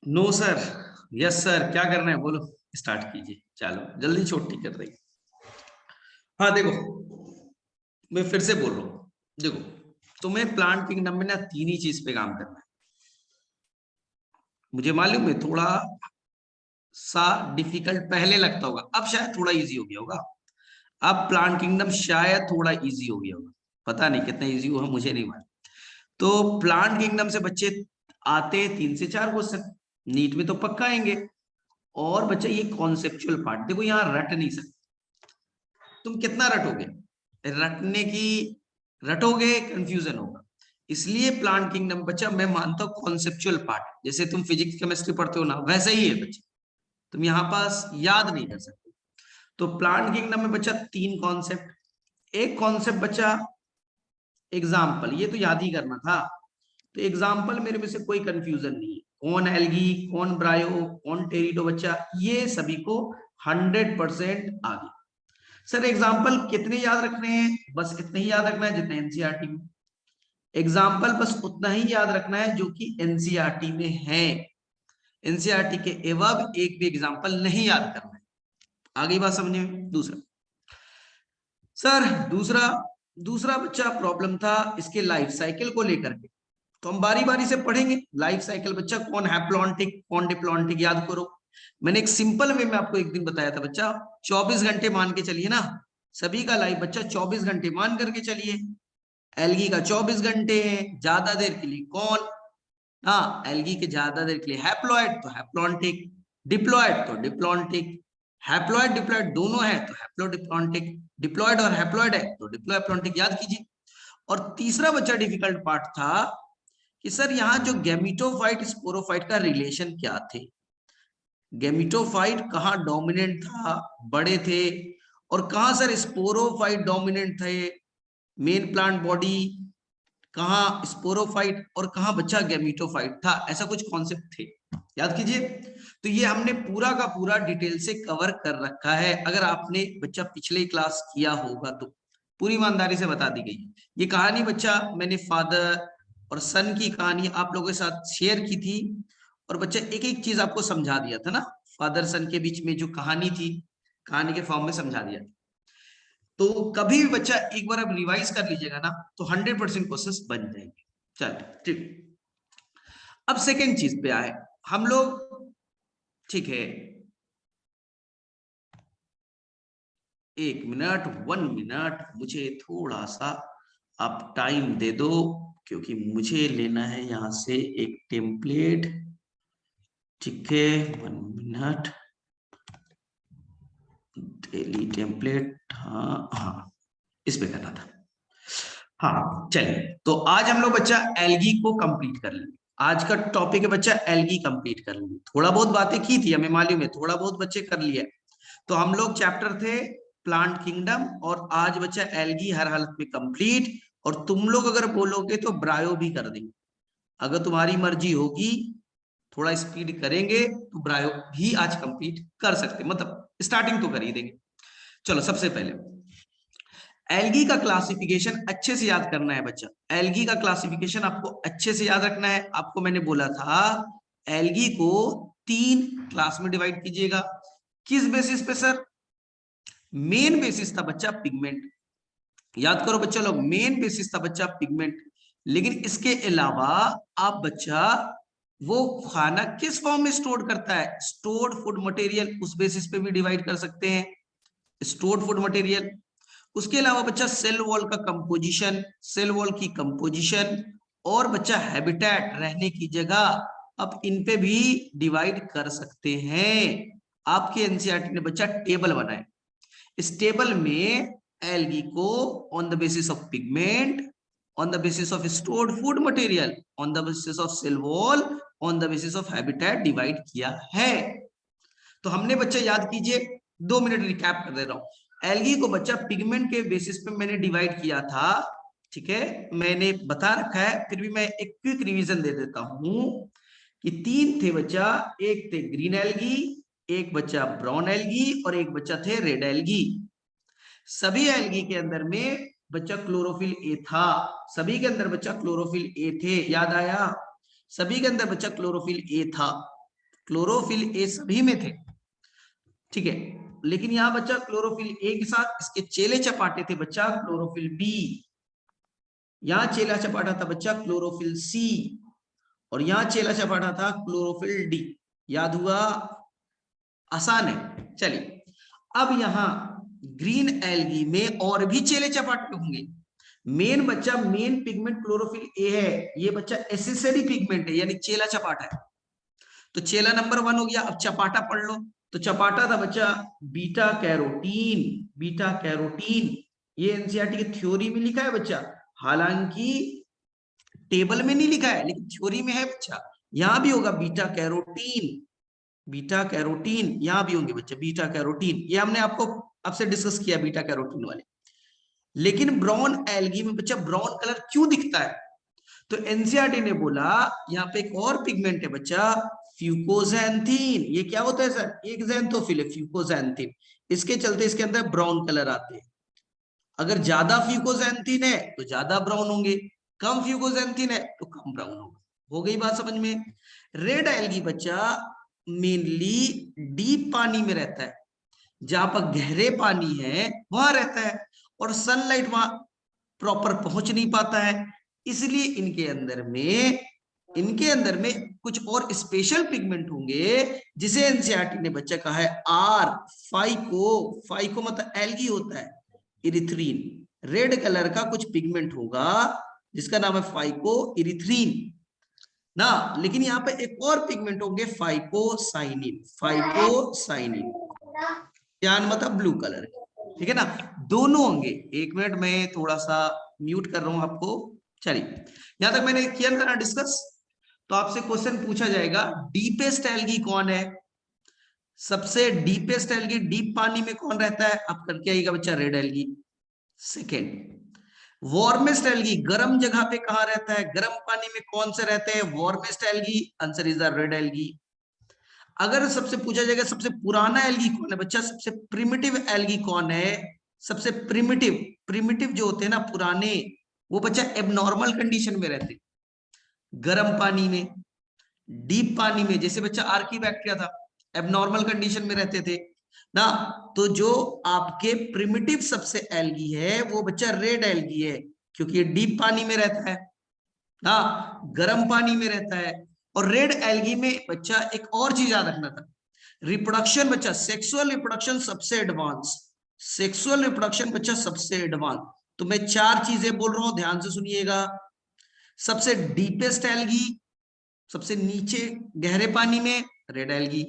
No sir. Yes sir, क्या करना है बोलो। स्टार्ट कीजिए, चलो जल्दी छोटी कर रही। हाँ देखो, मैं फिर से बोल रहा हूँ। देखो, तुम्हें प्लांट किंगडम में ना तीन ही चीज पे काम करना है। मुझे मालूम है थोड़ा सा डिफिकल्ट पहले लगता होगा, अब शायद थोड़ा इजी हो गया होगा। अब प्लांट किंगडम शायद थोड़ा इजी हो गया होगा, पता नहीं कितना इजी हुआ, मुझे नहीं मालूम। तो प्लांट किंगडम से बच्चे आते हैं 3 से 4 क्वेश्चन, नीट में तो पक्का आएंगे। और बच्चा ये कॉन्सेप्चुअल पार्ट देखो, यहाँ रट नहीं सकते। तुम कितना रटोगे, रटने की रटोगे कंफ्यूजन होगा। इसलिए प्लांट किंगडम बच्चा मैं मानता हूं कॉन्सेप्चुअल पार्ट, जैसे तुम फिजिक्स केमिस्ट्री पढ़ते हो ना, वैसा ही है बच्चा। तुम यहाँ पास याद नहीं कर सकते। तो प्लांट किंगडम में बच्चा तीन कॉन्सेप्ट। एक कॉन्सेप्ट बच्चा एग्जाम्पल, ये तो याद ही करना था। तो एग्जाम्पल मेरे में से कोई कंफ्यूजन नहीं है, कौन एल्गी, कौन ब्रायो, कौन टेरिडो बच्चा, ये सभी को 100% आ गया। सर एग्जाम्पल कितने याद रखने हैं, बस इतने ही याद रखना है जितने एनसीईआरटी में। एग्जाम्पल बस उतना ही याद रखना है जो कि एनसीईआरटी में है। एनसीईआरटी के एवब एक भी एग्जाम्पल नहीं याद करना है। आगे बात समझे। दूसरा सर, दूसरा दूसरा बच्चा प्रॉब्लम था इसके लाइफ साइकिल को लेकर के। तो हम बारी बारी से पढ़ेंगे लाइफ साइकिल बच्चा, कौन हैप्लॉन्टिक कौन डिप्लॉन्टिक, याद करो। मैंने एक सिंपल वे में आपको एक दिन बताया था बच्चा, 24 घंटे मान के चलिए ना, सभी का लाइफ बच्चा 24 घंटे मान करके चलिए। एल्गी का 24 घंटे है, ज्यादा देर के लिए कौन, हाँ एल्गी के ज्यादा देर के लिए हैप्लॉइड तो हैप्लॉन्टिक, डिप्लॉइड तो डिप्लॉन्टिक, हैप्लॉइड डिप्लॉइड दोनों है तो हैप्लोडिप्लॉन्टिक, डिप्लॉइड और हैप्लॉइड है तो डिप्लोएप्लॉन्टिक, याद कीजिए। और तीसरा बच्चा डिफिकल्ट पार्ट था कि सर यहाँ जो गैमिटोफाइट स्पोरोफाइट का रिलेशन क्या थे। गैमिटोफाइट कहाँ डोमिनेंट था, बड़े थे, और कहाँ सर स्पोरोफाइट डोमिनेंट थे, मेन प्लांट बॉडी, कहाँ स्पोरोफाइट और कहाँ बच्चा गैमिटोफाइट था, ऐसा कुछ कॉन्सेप्ट थे, याद कीजिए। तो ये हमने पूरा का पूरा डिटेल से कवर कर रखा है, अगर आपने बच्चा पिछले क्लास किया होगा तो पूरी ईमानदारी से बता दी गई। ये कहानी बच्चा मैंने फादर और सन की कहानी आप लोगों के साथ शेयर की थी, और बच्चा एक एक चीज आपको समझा दिया था ना, फादर सन के बीच में जो कहानी थी, कहानी के फॉर्म में समझा दिया। तो कभी भी बच्चा एक बार आप रिवाइज कर लीजिएगा ना, तो 100% क्वेश्चंस बन जाएंगे। चलो ठीक, अब सेकेंड चीज पे आए हम लोग, ठीक है। 1 मिनट, 1 मिनट, मुझे थोड़ा सा आप टाइम दे दो, क्योंकि मुझे लेना है यहां से एक टेम्पलेट। ठीक है, 1 मिनट, डेली टेम्पलेट, हाँ हाँ, इस पे करना था। हाँ चलिए, तो आज हम लोग बच्चा एल्गी को कंप्लीट कर लेंगे। आज का टॉपिक है बच्चा एल्गी कंप्लीट कर लेंगे। थोड़ा बहुत बातें की थी, हमें मालूम है, थोड़ा बहुत बच्चे कर लिया। तो हम लोग चैप्टर थे प्लांट किंगडम, और आज बच्चा एल्गी हर हालत में कंप्लीट। और तुम लोग अगर बोलोगे तो ब्रायो भी कर देंगे, अगर तुम्हारी मर्जी होगी, थोड़ा स्पीड करेंगे तो ब्रायो भी आज कंप्लीट कर सकते, मतलब स्टार्टिंग तो कर ही देंगे। चलो सबसे पहले एल्गी का क्लासिफिकेशन अच्छे से याद करना है बच्चा। एल्गी का क्लासिफिकेशन आपको अच्छे से याद रखना है। आपको मैंने बोला था एल्गी को 3 क्लास में डिवाइड कीजिएगा। किस बेसिस पे सर, मेन बेसिस था बच्चा पिगमेंट, याद करो बच्चा लोग, मेन बेसिस था बच्चा पिगमेंट। लेकिन इसके अलावा आप बच्चा वो खाना किस फॉर्म में स्टोर करता है, स्टोर्ड फूड मटेरियल, उस बेसिस पे भी डिवाइड कर सकते हैं, स्टोर्ड फूड मटेरियल। उसके अलावा बच्चा सेल वॉल का कंपोजिशन, सेल वॉल की कंपोजिशन, और बच्चा हैबिटेट, रहने की जगह, अब इन पे भी डिवाइड कर सकते हैं। आपके एनसीईआरटी ने बच्चा टेबल बनाए, इस टेबल में एल्गी को on the basis of pigment, on the basis of stored food material, on the basis of cell wall, on the basis of habitat divide किया है। तो हमने बच्चा याद कीजिए, 2 मिनट रिकैप कर दे रहा हूं। एल्गी को बच्चा पिगमेंट के बेसिस पे मैंने डिवाइड किया था, ठीक है, मैंने बता रखा है, फिर भी मैं एक क्विक रिवीजन दे देता हूं कि 3 थे बच्चा, एक थे ग्रीन एल्गी, एक बच्चा ब्राउन एल्गी, और एक बच्चा थे रेड एल्गी। सभी एल्गी के अंदर में बच्चा क्लोरोफिल ए था, सभी के अंदर बच्चा क्लोरोफिल ए थे, याद आया, सभी के अंदर बच्चा क्लोरोफिल ए था। क्लोरोफिल ए सभी में थे, ठीक है। लेकिन यहाँ बच्चा क्लोरोफिल ए के साथ इसके चेले चपाटे थे बच्चा क्लोरोफिल बी, यहाँ चेला चपाटा था बच्चा क्लोरोफिल सी, और यहाँ चेला चपाटा था क्लोरोफिल डी। याद हुआ? आसान है। चलिए अब यहाँ ग्रीन एल्गी में और भी चेले चपाटे होंगे। मेन बच्चा मेन पिगमेंट क्लोरोफिल ए है, ये बच्चा एसेसरी पिगमेंट है यानी चेला चपाटा है। तो चेला नंबर 1 हो गया। अब चपाटा पढ़ लो। तो चपाटा था बच्चा बीटा कैरोटीन, बीटा कैरोटीन। ये एनसीईआरटी की थ्योरी में लिखा है बच्चा, हालांकि टेबल में नहीं लिखा है लेकिन थ्योरी में है बच्चा। यहां भी होगा बीटा कैरोटीन, बीटा कैरोटीन यहां भी होंगे बच्चा बीटा कैरोटीन। ये हमने आपसे डिस्कस किया बीटा कैरोटीन वाले। लेकिन ब्राउन एल्गी में बच्चा ब्राउन कलर क्यों दिखता है? तो एनसीईआरटी ने बोला यहाँ पे एक और पिगमेंट है बच्चा फ्यूकोजैंथीन। ये क्या होता है सर? एक ज़ैंथोफिल है फ्यूकोजैंथीन, इसके चलते इसके अंदर ब्राउन कलर आते हैं। अगर ज्यादा फ्यूकोजैंथीन है तो ज्यादा ब्राउन होंगे, कम फ्यूकोजैंथीन है तो कम ब्राउन होगा। हो गई बात समझ में? रेड एल्गी बच्चा मेनली डीप पानी में रहता है, जहां पर गहरे पानी है वहां रहता है, और सनलाइट वहां प्रॉपर पहुंच नहीं पाता है। इसलिए इनके अंदर में कुछ और स्पेशल पिगमेंट होंगे जिसे एनसीईआरटी ने बच्चा कहा है आर फाइको। फाइको मतलब एल्गी होता है, इरिथ्रीन। रेड कलर का कुछ पिगमेंट होगा जिसका नाम है फाइको इरिथ्रीन ना। लेकिन यहाँ पे एक और पिगमेंट होंगे फाइकोसाइनिन, फाइकोसाइनिन यान मतलब ब्लू कलर, ठीक है ना। दोनों होंगे। एक मिनट में थोड़ा सा म्यूट कर रहा हूं आपको। चलिए यहां तक मैंने किया था ना डिस्कस। तो आपसे क्वेश्चन पूछा जाएगा डीपेस्ट एल्गी कौन है? सबसे डीपेस्ट एल्गी डीप पानी में कौन रहता है? आप करके आइएगा बच्चा red algae. Second warmest algae गर्म जगह पे कहां रहता है? गर्म पानी में कौन से रहते हैं warmest algae? Answer is the red algae. अगर सबसे पूछा जाएगा सबसे पुराना एल्गी कौन है बच्चा, सबसे प्रिमिटिव एल्गी कौन है? सबसे प्रिमिटिव, प्रिमिटिव जो होते हैं ना पुराने, वो बच्चा एबनॉर्मल कंडीशन में रहते, गर्म पानी में, डीप पानी में। जैसे बच्चा आर्कीबैक्टीरिया था, एबनॉर्मल कंडीशन में रहते थे ना। तो जो आपके प्रिमिटिव सबसे एल्गी है वो बच्चा रेड एल्गी है, क्योंकि ये डीप पानी में रहता है ना, गर्म पानी में रहता है। और रेड एल्गी में बच्चा एक और चीज याद रखना था, रिप्रोडक्शन बच्चा, सेक्सुअल रिप्रोडक्शन सबसे एडवांस, सेक्सुअल रिप्रोडक्शन बच्चा सबसे एडवांस। तो मैं 4 चीजें बोल रहा हूं, ध्यान से सुनिएगा। सबसे डीपेस्ट एल्गी, सबसे नीचे गहरे पानी में रेड एल्गी,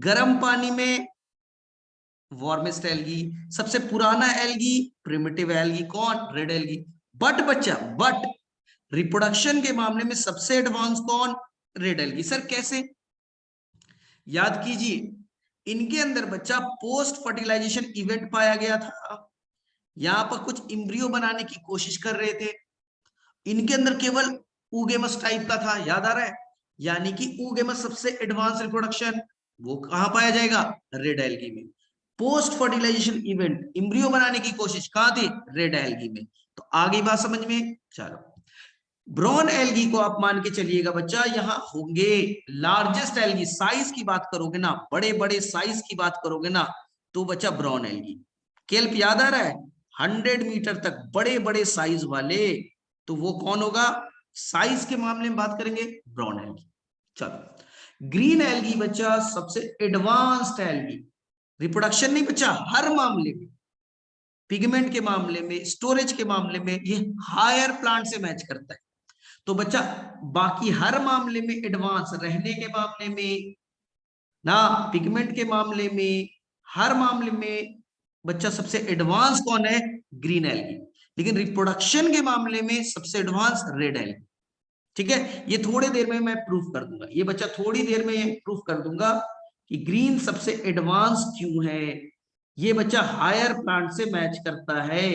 गर्म पानी में वार्मेस्ट एल्गी, सबसे पुराना एल्गी प्रिमिटिव एल्गी कौन? Red algae. बट बच्चा बट रिप्रोडक्शन के मामले में सबसे एडवांस कौन? Red algae. सर कैसे? याद कीजिए, इनके अंदर बच्चा पोस्ट फर्टिलाइजेशन इवेंट पाया गया था। यहां पर कुछ इम्ब्रियो बनाने की कोशिश कर रहे थे, इनके अंदर केवल ऊगेमस टाइप का था, याद आ रहा है? यानी कि ऊगेमस सबसे एडवांस रिप्रोडक्शन, वो कहां पाया जाएगा? रेड एल्गी में। पोस्ट फर्टिलाइजेशन इवेंट, इम्ब्रियो बनाने की कोशिश कहां थी? रेड एल्गी में। तो आगे बात समझ में? चलो ब्राउन एल्गी को आप मान के चलिएगा बच्चा, यहां होंगे लार्जेस्ट एल्गी। साइज की बात करोगे ना, बड़े बड़े साइज की बात करोगे ना, तो बच्चा ब्राउन एल्गी। केल्प याद आ रहा है? 100 मीटर तक बड़े बड़े साइज वाले, तो वो कौन होगा? साइज के मामले में बात करेंगे ब्राउन एल्गी। चलो ग्रीन एल्गी बच्चा सबसे एडवांस्ड एल्गी, रिप्रोडक्शन नहीं बच्चा, हर मामले में, पिगमेंट के मामले में, स्टोरेज के मामले में ये हायर प्लांट से मैच करता है। तो बच्चा बाकी हर मामले में एडवांस, रहने के मामले में ना, पिगमेंट के मामले में, हर मामले में बच्चा सबसे एडवांस कौन है? Green algae. लेकिन रिप्रोडक्शन के मामले में सबसे एडवांस रेड एल्गी। ठीक है, ये थोड़ी देर में मैं प्रूफ कर दूंगा, ये बच्चा थोड़ी देर में ये प्रूफ कर दूंगा कि ग्रीन सबसे एडवांस क्यों है। ये बच्चा हायर प्लांट से मैच करता है,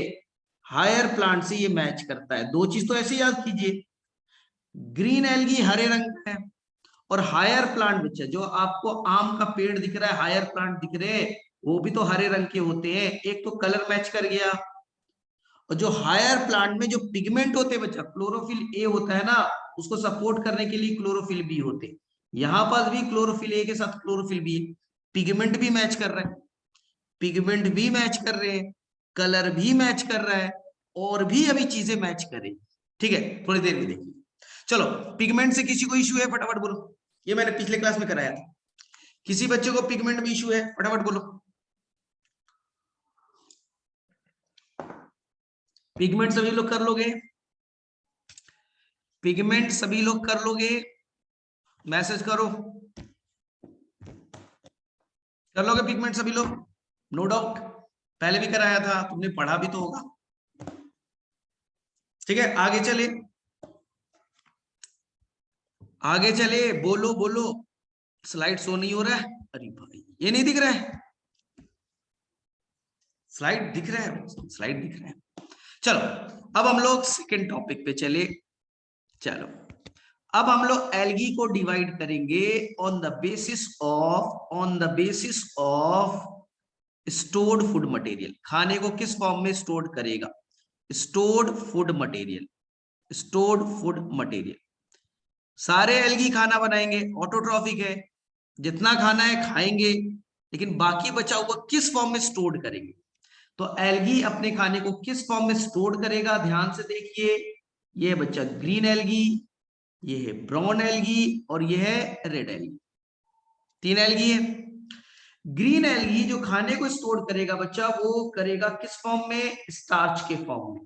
हायर प्लांट से ये मैच करता है। 2 चीज तो ऐसे याद कीजिए, ग्रीन एल्गी हरे रंग का है, और हायर प्लांट बच्चा जो आपको आम का पेड़ दिख रहा है, हायर प्लांट दिख रहे हैं, वो भी तो हरे रंग के होते हैं। एक तो कलर मैच कर गया, और जो हायर प्लांट में जो पिगमेंट होते हैं बच्चा, क्लोरोफिल ए होता है ना, उसको सपोर्ट करने के लिए क्लोरोफिल बी होते हैं। यहां पास भी क्लोरोफिल ए के साथ क्लोरोफिल बी है, पिगमेंट भी मैच कर रहा है, पिगमेंट भी मैच कर रहे हैं, कलर भी मैच कर रहा है, और भी अभी चीजें मैच करें। ठीक है, थोड़ी देर में देखिए। चलो, पिगमेंट से किसी को इश्यू है, फटाफट बोलो। ये मैंने पिछले क्लास में कराया था। किसी बच्चे को पिगमेंट में इश्यू है, फटाफट बोलो। पिगमेंट सभी लोग कर लोगे? पिगमेंट सभी लोग कर लोगे? मैसेज करो, कर लोगे पिगमेंट सभी लोग? नो डाउट, पहले भी कराया था, तुमने पढ़ा भी तो होगा। ठीक है, आगे चले, आगे चले, बोलो बोलो। स्लाइड शो नहीं हो रहा है? अरे भाई, ये नहीं दिख रहा है? स्लाइड दिख रहा है, स्लाइड दिख रहा है। चलो, अब हम लोग सेकेंड टॉपिक पे चले। चलो, अब हम लोग एल्गी को डिवाइड करेंगे on the basis of stored food material. खाने को किस फॉर्म में स्टोर करेगा? Stored food material, stored food material. सारे एल्गी खाना बनाएंगे, ऑटोट्रॉफिक है, जितना खाना है खाएंगे, लेकिन बाकी बचा हुआ किस फॉर्म में स्टोर करेंगे? तो एल्गी अपने खाने को किस फॉर्म में स्टोर करेगा? ध्यान से देखिए, ये बच्चा ग्रीन एल्गी, ये है ब्राउन एल्गी, और ये है रेड एल्गी। तीन एल्गी है। ग्रीन एल्गी जो खाने को स्टोर करेगा बच्चा, वो करेगा किस फॉर्म में? स्टार्च के फॉर्म में,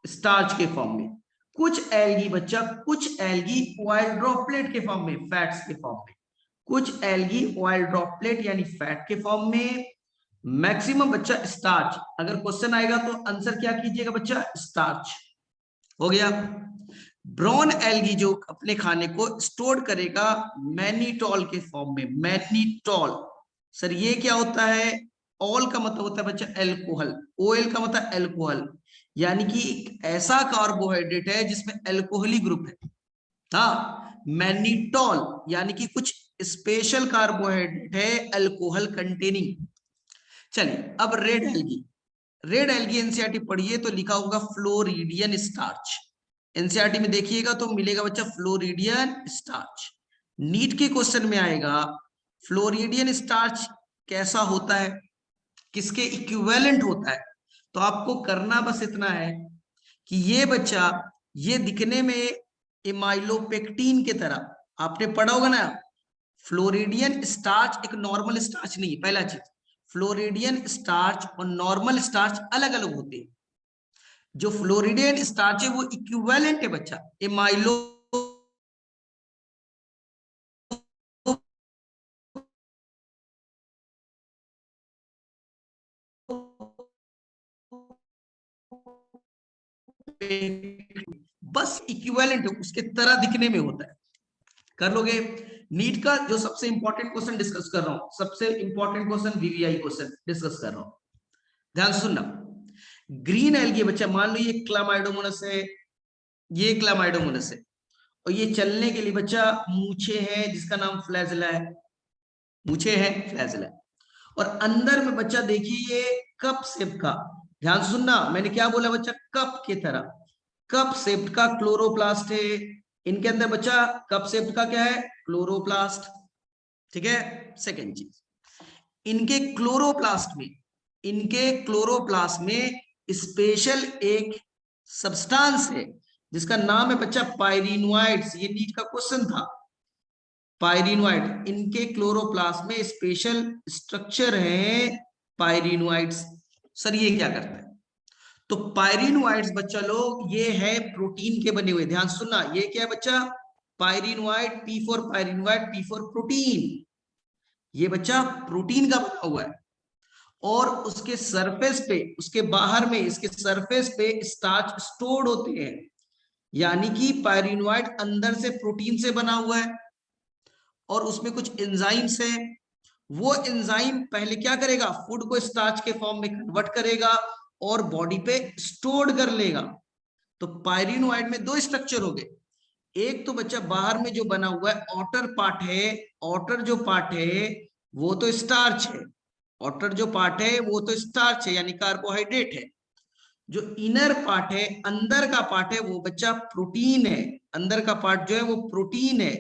स्टार्च के फॉर्म में। कुछ एल्गी बच्चा, कुछ एल्गी ऑयल ड्रॉपलेट के फॉर्म में, फैट्स के फॉर्म में। कुछ एल्गी ऑयल ड्रॉपलेट यानी फैट के फॉर्म में। मैक्सिमम बच्चा स्टार्च। अगर क्वेश्चन आएगा तो आंसर क्या कीजिएगा बच्चा? स्टार्च। हो गया। ब्राउन एल्गी जो अपने खाने को स्टोर करेगा मैनिटॉल के फॉर्म में, मैनिटॉल। सर ये क्या होता है? ऑल का मतलब होता है बच्चा एल्कोहल, ओएल का मतलब एल्कोहल, यानी कि एक ऐसा कार्बोहाइड्रेट है जिसमें एल्कोहली ग्रुप है। हाँ, मैनिटॉल यानी कि कुछ स्पेशल कार्बोहाइड्रेट है अल्कोहल कंटेनिंग। चलिए, अब red algae. Red algae NCERT पढ़िए तो लिखा होगा फ्लोरिडियन स्टार्च। एनसीईआरटी में देखिएगा तो मिलेगा बच्चा फ्लोरिडियन स्टार्च। नीट के क्वेश्चन में आएगा फ्लोरिडियन स्टार्च कैसा होता है, किसके इक्विवेलेंट होता है। तो आपको करना बस इतना है कि ये बच्चा, ये दिखने में इमाइलोपेक्टिन की तरह, आपने पढ़ा होगा ना। फ्लोरिडियन स्टार्च एक नॉर्मल स्टार्च नहीं है, पहला चीज। फ्लोरिडियन स्टार्च और नॉर्मल स्टार्च अलग अलग होते हैं। जो फ्लोरिडियन स्टार्च है वो इक्विवेलेंट है बच्चा इमाइलो बस इक्विवेलेंट है, उसके तरह दिखने में होता है। कर लोगे? नीट का जो सबसे इंपॉर्टेंट क्वेश्चन डिस्कस कर रहा हूं, सबसे important question VVI question discuss कर रहा हूं, ध्यान से सुनना। ग्रीन एल्गी बच्चा, मान लो ये क्लामाइडोमोनस है, ये क्लामाइडोमोनस है, और ये चलने के लिए बच्चा मूछे है जिसका नाम फ्लैजिला है, मूछे है फ्लैजिला। और अंदर में बच्चा देखिए ये कप शेप का, ध्यान से सुनना, मैंने क्या बोला बच्चा? कप की तरह, कप शेप का क्लोरोप्लास्ट है। इनके अंदर बच्चा कप शेप का क्या है? क्लोरोप्लास्ट। ठीक है। सेकेंड चीज, इनके क्लोरोप्लास्ट में, इनके क्लोरोप्लास्ट में स्पेशल एक सब्सटेंस है जिसका नाम है बच्चा पायरिनोइड्स। ये नीट का क्वेश्चन था, पायरिनोइड। इनके क्लोरोप्लास्ट में स्पेशल स्ट्रक्चर है पायरिनोइड्स। सर ये क्या करता है? तो पायरिनोइड्स बच्चा लोग ये है प्रोटीन के बने हुए, ध्यान सुनना, ये क्या है बच्चा? Pyrenoid, P for pyrenoid, P for protein. ये बच्चा प्रोटीन का बना हुआ है, और उसके सरफेस पे, उसके बाहर में, इसके सरफेस पे स्टार्च स्टोर्ड होते हैं, यानी कि पायरिनोइड अंदर से प्रोटीन से बना हुआ है, और उसमें कुछ एंजाइम्स है। वो एंजाइम पहले क्या करेगा? फूड को स्टार्च के फॉर्म में कन्वर्ट करेगा और बॉडी पे स्टोर्ड कर लेगा। तो पायरिनोइड में दो स्ट्रक्चर हो गए। एक तो बच्चा बाहर में जो बना हुआ है आउटर पार्ट है, आउटर जो पार्ट है वो तो स्टार्च है, आउटर जो पार्ट है वो तो स्टार्च है यानी कार्बोहाइड्रेट है। जो इनर पार्ट है, अंदर का पार्ट है, वो बच्चा प्रोटीन है। अंदर का पार्ट जो है वो प्रोटीन है।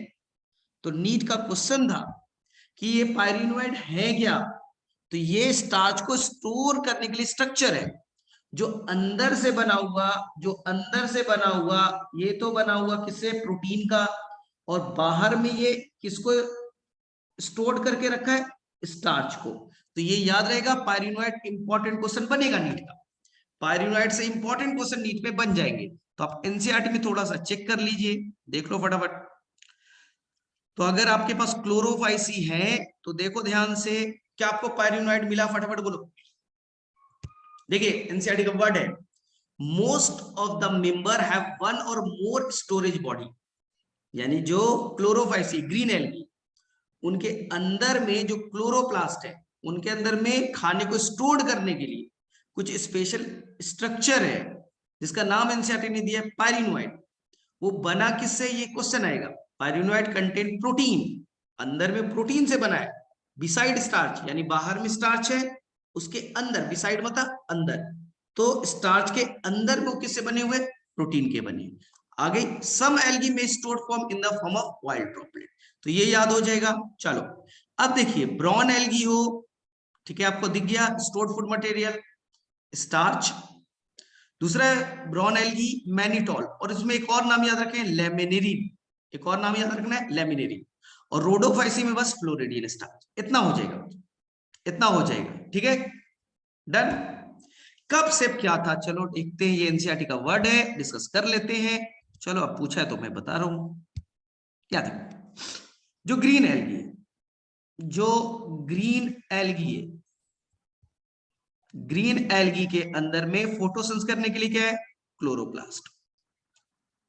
तो नीट का क्वेश्चन था कि ये पायरिनोइड है क्या, तो ये स्टार्च को स्टोर करने के लिए स्ट्रक्चर है जो अंदर से बना हुआ, ये तो बना हुआ किससे, प्रोटीन का, और बाहर में ये किसको स्टोर करके रखा है, स्टार्च को। तो ये याद रहेगा, पायरिनोइड इंपॉर्टेंट क्वेश्चन बनेगा नीट का, पायरिनोइड से इंपॉर्टेंट क्वेश्चन नीट में बन जाएंगे। तो आप एनसीईआरटी में थोड़ा सा चेक कर लीजिए, देख लो फटाफट। तो अगर आपके पास क्लोरोफाइसी है तो देखो ध्यान से, क्या आपको पायरिनोइड मिला, फटाफट बोलो। देखिए एनसीईआरटी का वर्ड है, most of the member have one और मोर स्टोरेज बॉडी, यानी जो क्लोरोफाइसी ग्रीन एल्गी, उनके अंदर में जो क्लोरोप्लास्ट है, उनके अंदर में खाने को स्टोर करने के लिए कुछ स्पेशल स्ट्रक्चर है जिसका नाम एनसीईआरटी ने दिया है पायरिनोइड। वो बना किससे, ये क्वेश्चन आएगा। पायरिनोइड कंटेन प्रोटीन, अंदर में प्रोटीन से बना है, बिसाइड स्टार्च, यानी बाहर में स्टार्च है, उसके अंदर, बिसाइड मतलब अंदर, तो स्टार्च के अंदर में वो किससे बने हुए, प्रोटीन के बने। आगे सम एल्गी में stored form in the form of wild droplet, तो ये याद हो जाएगा। चलो अब देखिए, ब्राउन एल्गी हो, ठीक है, आपको दिख गया स्टोर्ड फूड मटेरियल स्टार्च। दूसरा है ब्राउन एल्गी मैनिटॉल, और इसमें एक और नाम याद रखें, लेमिनेरिन, एक और नाम याद रखना है, लेमिनेरिन। और रोडोफाइसी में बस फ्लोरिडियन स्टार्च। इतना हो जाएगा, इतना हो जाएगा, ठीक है, डन। कप सेप क्या था, चलो देखते हैं, ये एनसीईआरटी का वर्ड है, डिस्कस कर लेते हैं। चलो अब पूछा है तो मैं बता रहा हूं। क्या देखो, जो ग्रीन एल्गी है, जो ग्रीन एल्गी है, ग्रीन एल्गी के अंदर में फोटोसिंथेसिस करने के लिए क्या है, क्लोरोप्लास्ट,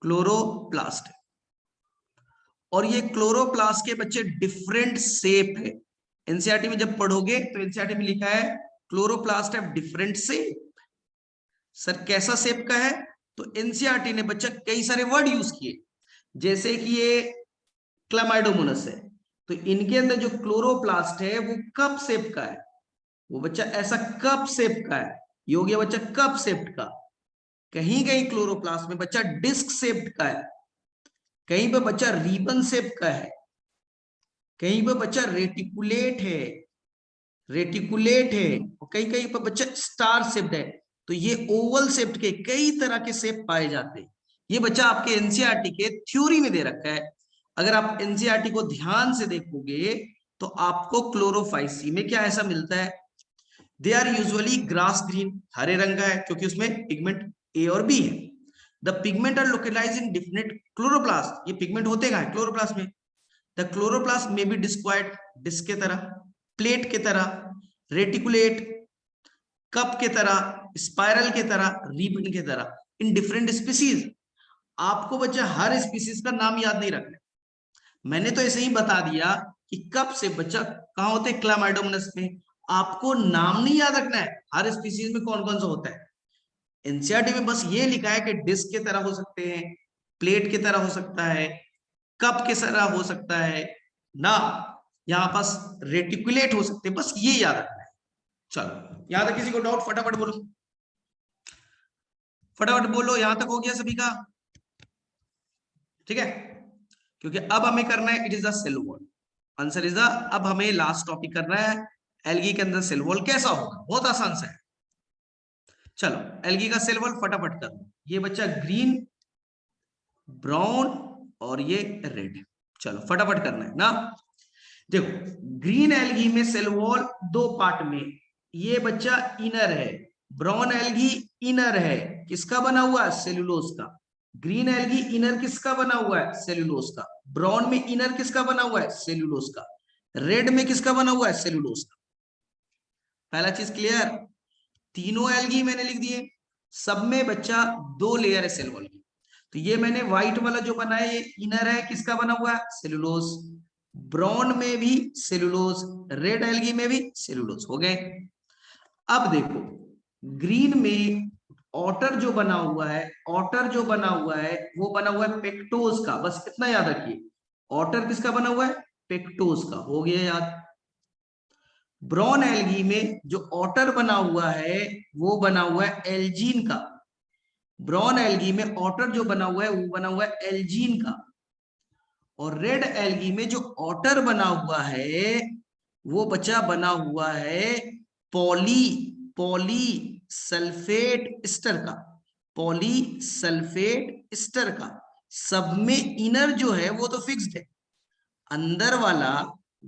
क्लोरोप्लास्ट। और ये क्लोरोप्लास्ट के बच्चे डिफरेंट शेप है, एनसीईआरटी में जब पढ़ोगे तो एनसीईआरटी में लिखा है chloroplast have different shape. Sir कैसा शेप का है, तो एनसीईआरटी ने बच्चा कई सारे वर्ड यूज किए, जैसे कि ये क्लामाइडोमोनस है, तो इनके अंदर जो क्लोरोप्लास्ट है वो कप शेप का है, वो बच्चा ऐसा कप शेप का है, ये हो गया बच्चा कप शेप का। कहीं कहीं क्लोरोप्लास्ट में बच्चा डिस्क शेप का है, कहीं पे बच्चा रिबन शेप का है, कहीं पे बच्चा रेटिकुलेट है, रेटिकुलेट है, और कहीं कहीं पर बच्चा स्टार शेप्ड है। तो ये ओवल शेप्ड के कई तरह के शेप पाए जाते हैं। ये बच्चा आपके एनसीईआरटी के थ्योरी में दे रखा है। अगर आप एनसीईआरटी को ध्यान से देखोगे तो आपको क्लोरोफाइसी में क्या ऐसा मिलता है, they are usually grass green, हरे रंग का है क्योंकि उसमें पिगमेंट ए और बी है। The pigment are localize in different chloroplast, ये पिगमेंट होते कहां है, क्लोरोप्लास्ट में। द क्लोरोप्लास्ट में बी डिस्क्वायर्ड, डिस्क के तरह, प्लेट के तरह, रेटिकुलेट, कप के तरह, स्पाइरल के तरह, रिबन के तरह, इन डिफरेंट स्पीसीज। आपको बच्चा हर स्पीसीज का नाम याद नहीं रखना, मैंने तो ऐसे ही बता दिया कि कप से बच्चा कहां होते हैं, क्लामाइडोमोनस में। आपको नाम नहीं याद रखना है हर स्पीसीज में कौन कौन सा होता है। एनसीईआरटी में बस ये लिखा है कि डिस्क के तरह हो सकते हैं, प्लेट की तरह हो सकता है, कप के तरह हो सकता है ना, यहाँ पास रेटिकुलेट हो सकते हैं, बस ये याद रखना है। चलो याद है, किसी को डाउट, फटाफट बोलो, फटाफट बोलो, यहां तक हो गया सभी का, ठीक है। क्योंकि अब हमें करना है, it is the cell wall, answer is the, अब हमें लास्ट टॉपिक करना है, एल्गी के अंदर सेल वॉल कैसा होगा, बहुत आसान सा है। चलो एल्गी का सेल वॉल फटाफट कर दो, ये बच्चा ग्रीन, ब्राउन और ये रेड, चलो फटाफट करना है ना। देखो ग्रीन एल्गी में सेल वॉल दो पार्ट में, ये बच्चा इनर है, ब्राउन एल्गी इनर है, किसका बना हुआ है, सेल्यूलोज का। ग्रीन एल्गी इनर किसका बना हुआ है, सेल्यूलोज का। ब्राउन में इनर किसका बना हुआ है, सेल्यूलोज का। रेड में किसका बना हुआ है, सेल्यूलोज का। पहला चीज क्लियर, तीनों एल्गी मैंने लिख दिए, सब में बच्चा दो लेयर है सेल वॉल की। तो ये मैंने व्हाइट वाला जो बनाया ये इनर है, किसका बना हुआ है, सेल्यूलोज। ब्राउन में भी सेल्यूलोज, रेड एल्गी में भी सेल्यूलोज, हो गए। अब देखो ग्रीन में ऑटर जो बना हुआ है, ऑटर जो बना हुआ है वो बना हुआ है पेक्टोज का, बस इतना याद रखिए, ऑटर किसका बना हुआ है, पेक्टोज का, हो गया याद। ब्राउन एल्गी में जो ऑटर बना हुआ है वो बना हुआ है एल्जीन का, ब्राउन एल्गी में ऑटर जो बना हुआ है वो बना हुआ है एल्जीन का। और रेड एल्गी में जो ऑटर बना हुआ है वो बच्चा बना हुआ है पॉली पॉली सल्फेट स्टर का, पॉली सल्फेट स्टर का। सब में इनर जो है वो तो फिक्स्ड है, अंदर वाला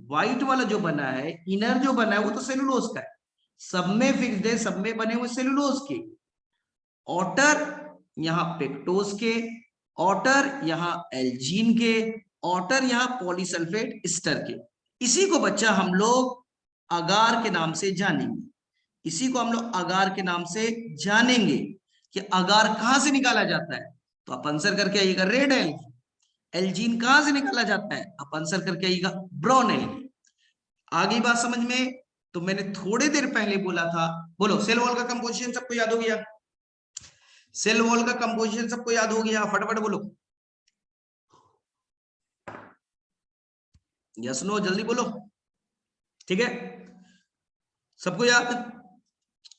व्हाइट वाला जो बना है, इनर जो बना है वो तो सेलुलोज का है, सब में फिक्स्ड है, सब में बने हुए सेलुलोज के। ऑटर यहां पेक्टोज के, ऑटर यहां एल्जीन के, ऑटर यहां पॉलीसल्फेट स्टर के। इसी को बच्चा हम लोग अगार के नाम से जानेंगे, इसी को हम लोग अगार के नाम से जानेंगे कि अगार कहां से निकाला जाता है। तो आप आंसर करके आइएगा रेड एल्गी। एल्जीन कहां से निकाला जाता है, आप आंसर करके आइएगा ब्राउन एल्गी। आगे बात समझ में? तो मैंने थोड़ी देर पहले बोला था, बोलो सेल वॉल का कंपोजिशन सबको याद हो गया? सेल वॉल का कंपोजिशन सबको याद हो गया? फटाफट बोलो, यस नो, जल्दी बोलो। ठीक है, सबको याद?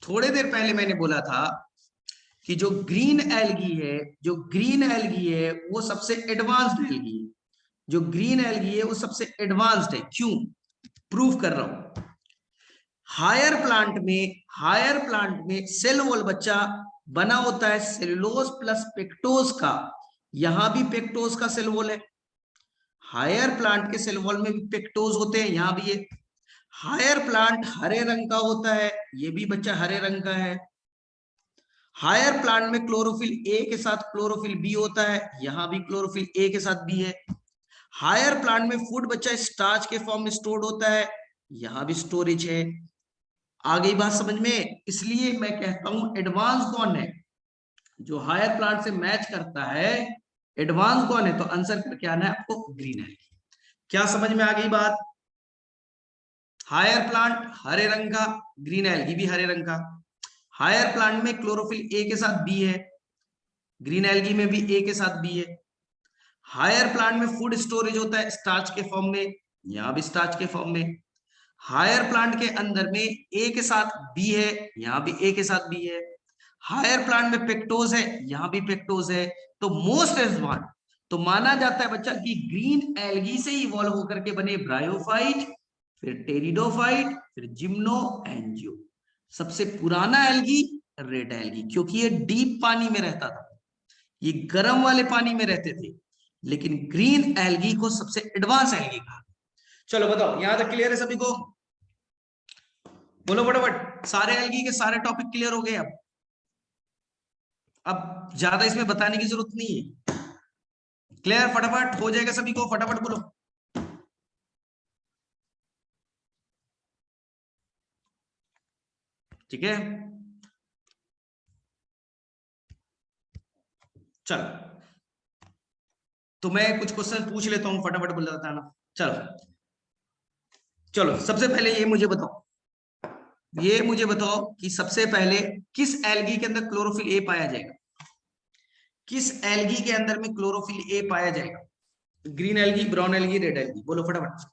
थोड़ी देर पहले मैंने बोला था कि जो ग्रीन एल्गी है, जो ग्रीन एल्गी है वो सबसे एडवांस्ड एल्गी है, जो ग्रीन एल्गी है वो सबसे एडवांस्ड है। क्यों? प्रूफ कर रहा हूं। हायर प्लांट में सेल वॉल बच्चा बना होता है सेलुलोज प्लस पेक्टोज का, यहां भी पेक्टोज का सेल वॉल है। हायर प्लांट के सेल वॉल में भी पेक्टोज होते हैं, यहां भी है। हायर प्लांट हरे रंग का होता है, ये भी बच्चा हरे रंग का है। हायर प्लांट में क्लोरोफिल ए के साथ क्लोरोफिल बी होता है, यहां भी क्लोरोफिल ए के साथ बी है। हायर प्लांट में फूड बच्चा स्टार्च के फॉर्म में स्टोर्ड होता है, यहां भी स्टोरेज है। आगे बात समझ में? इसलिए मैं कहता हूं एडवांस कौन है, जो हायर प्लांट से मैच करता है, एडवांस कौन है? तो आंसर करके आना है आपको ग्रीन है। क्या समझ में आ गई बात? हायर प्लांट हरे रंग का, ग्रीन एल्गी भी हरे रंग का। हायर प्लांट में क्लोरोफिल ए के साथ बी है, ग्रीन एल्गी में भी ए के साथ बी है। हायर प्लांट में फूड स्टोरेज होता है स्टार्च के फॉर्म में, यहां भी स्टार्च के फॉर्म में। हायर प्लांट के अंदर में ए के साथ बी है, यहां भी ए के साथ बी है। हायर प्लांट में पेक्टोज है, यहां भी पेक्टोज है। तो मोस्ट एडवांस तो माना जाता है बच्चा कि ग्रीन एल्गी से इवॉल्व होकर के बने ब्रायोफाइट, फिर टेरिडोफाइट, फिर जिम्नो एंजियो। सबसे पुराना एल्गी रेड एल्गी, क्योंकि ये डीप पानी में रहता था, ये गर्म वाले पानी में रहते थे। लेकिन ग्रीन एल्गी को सबसे एडवांस एल्गी कहा। चलो बताओ, यहां तक क्लियर है सभी को? बोलो फटाफट, सारे एल्गी के सारे टॉपिक क्लियर हो गए? अब ज्यादा इसमें बताने की जरूरत नहीं है, क्लियर फटाफट हो जाएगा सभी को? फटाफट बोलो। ठीक है, चलो तो मैं कुछ क्वेश्चन पूछ लेता हूं, फटाफट बोल जाता है ना। चलो चलो, सबसे पहले ये मुझे बताओ कि सबसे पहले किस एल्गी के अंदर क्लोरोफिल ए पाया जाएगा? किस एल्गी के अंदर में क्लोरोफिल ए पाया जाएगा? Green algae, brown algae, red algae? बोलो फटाफट।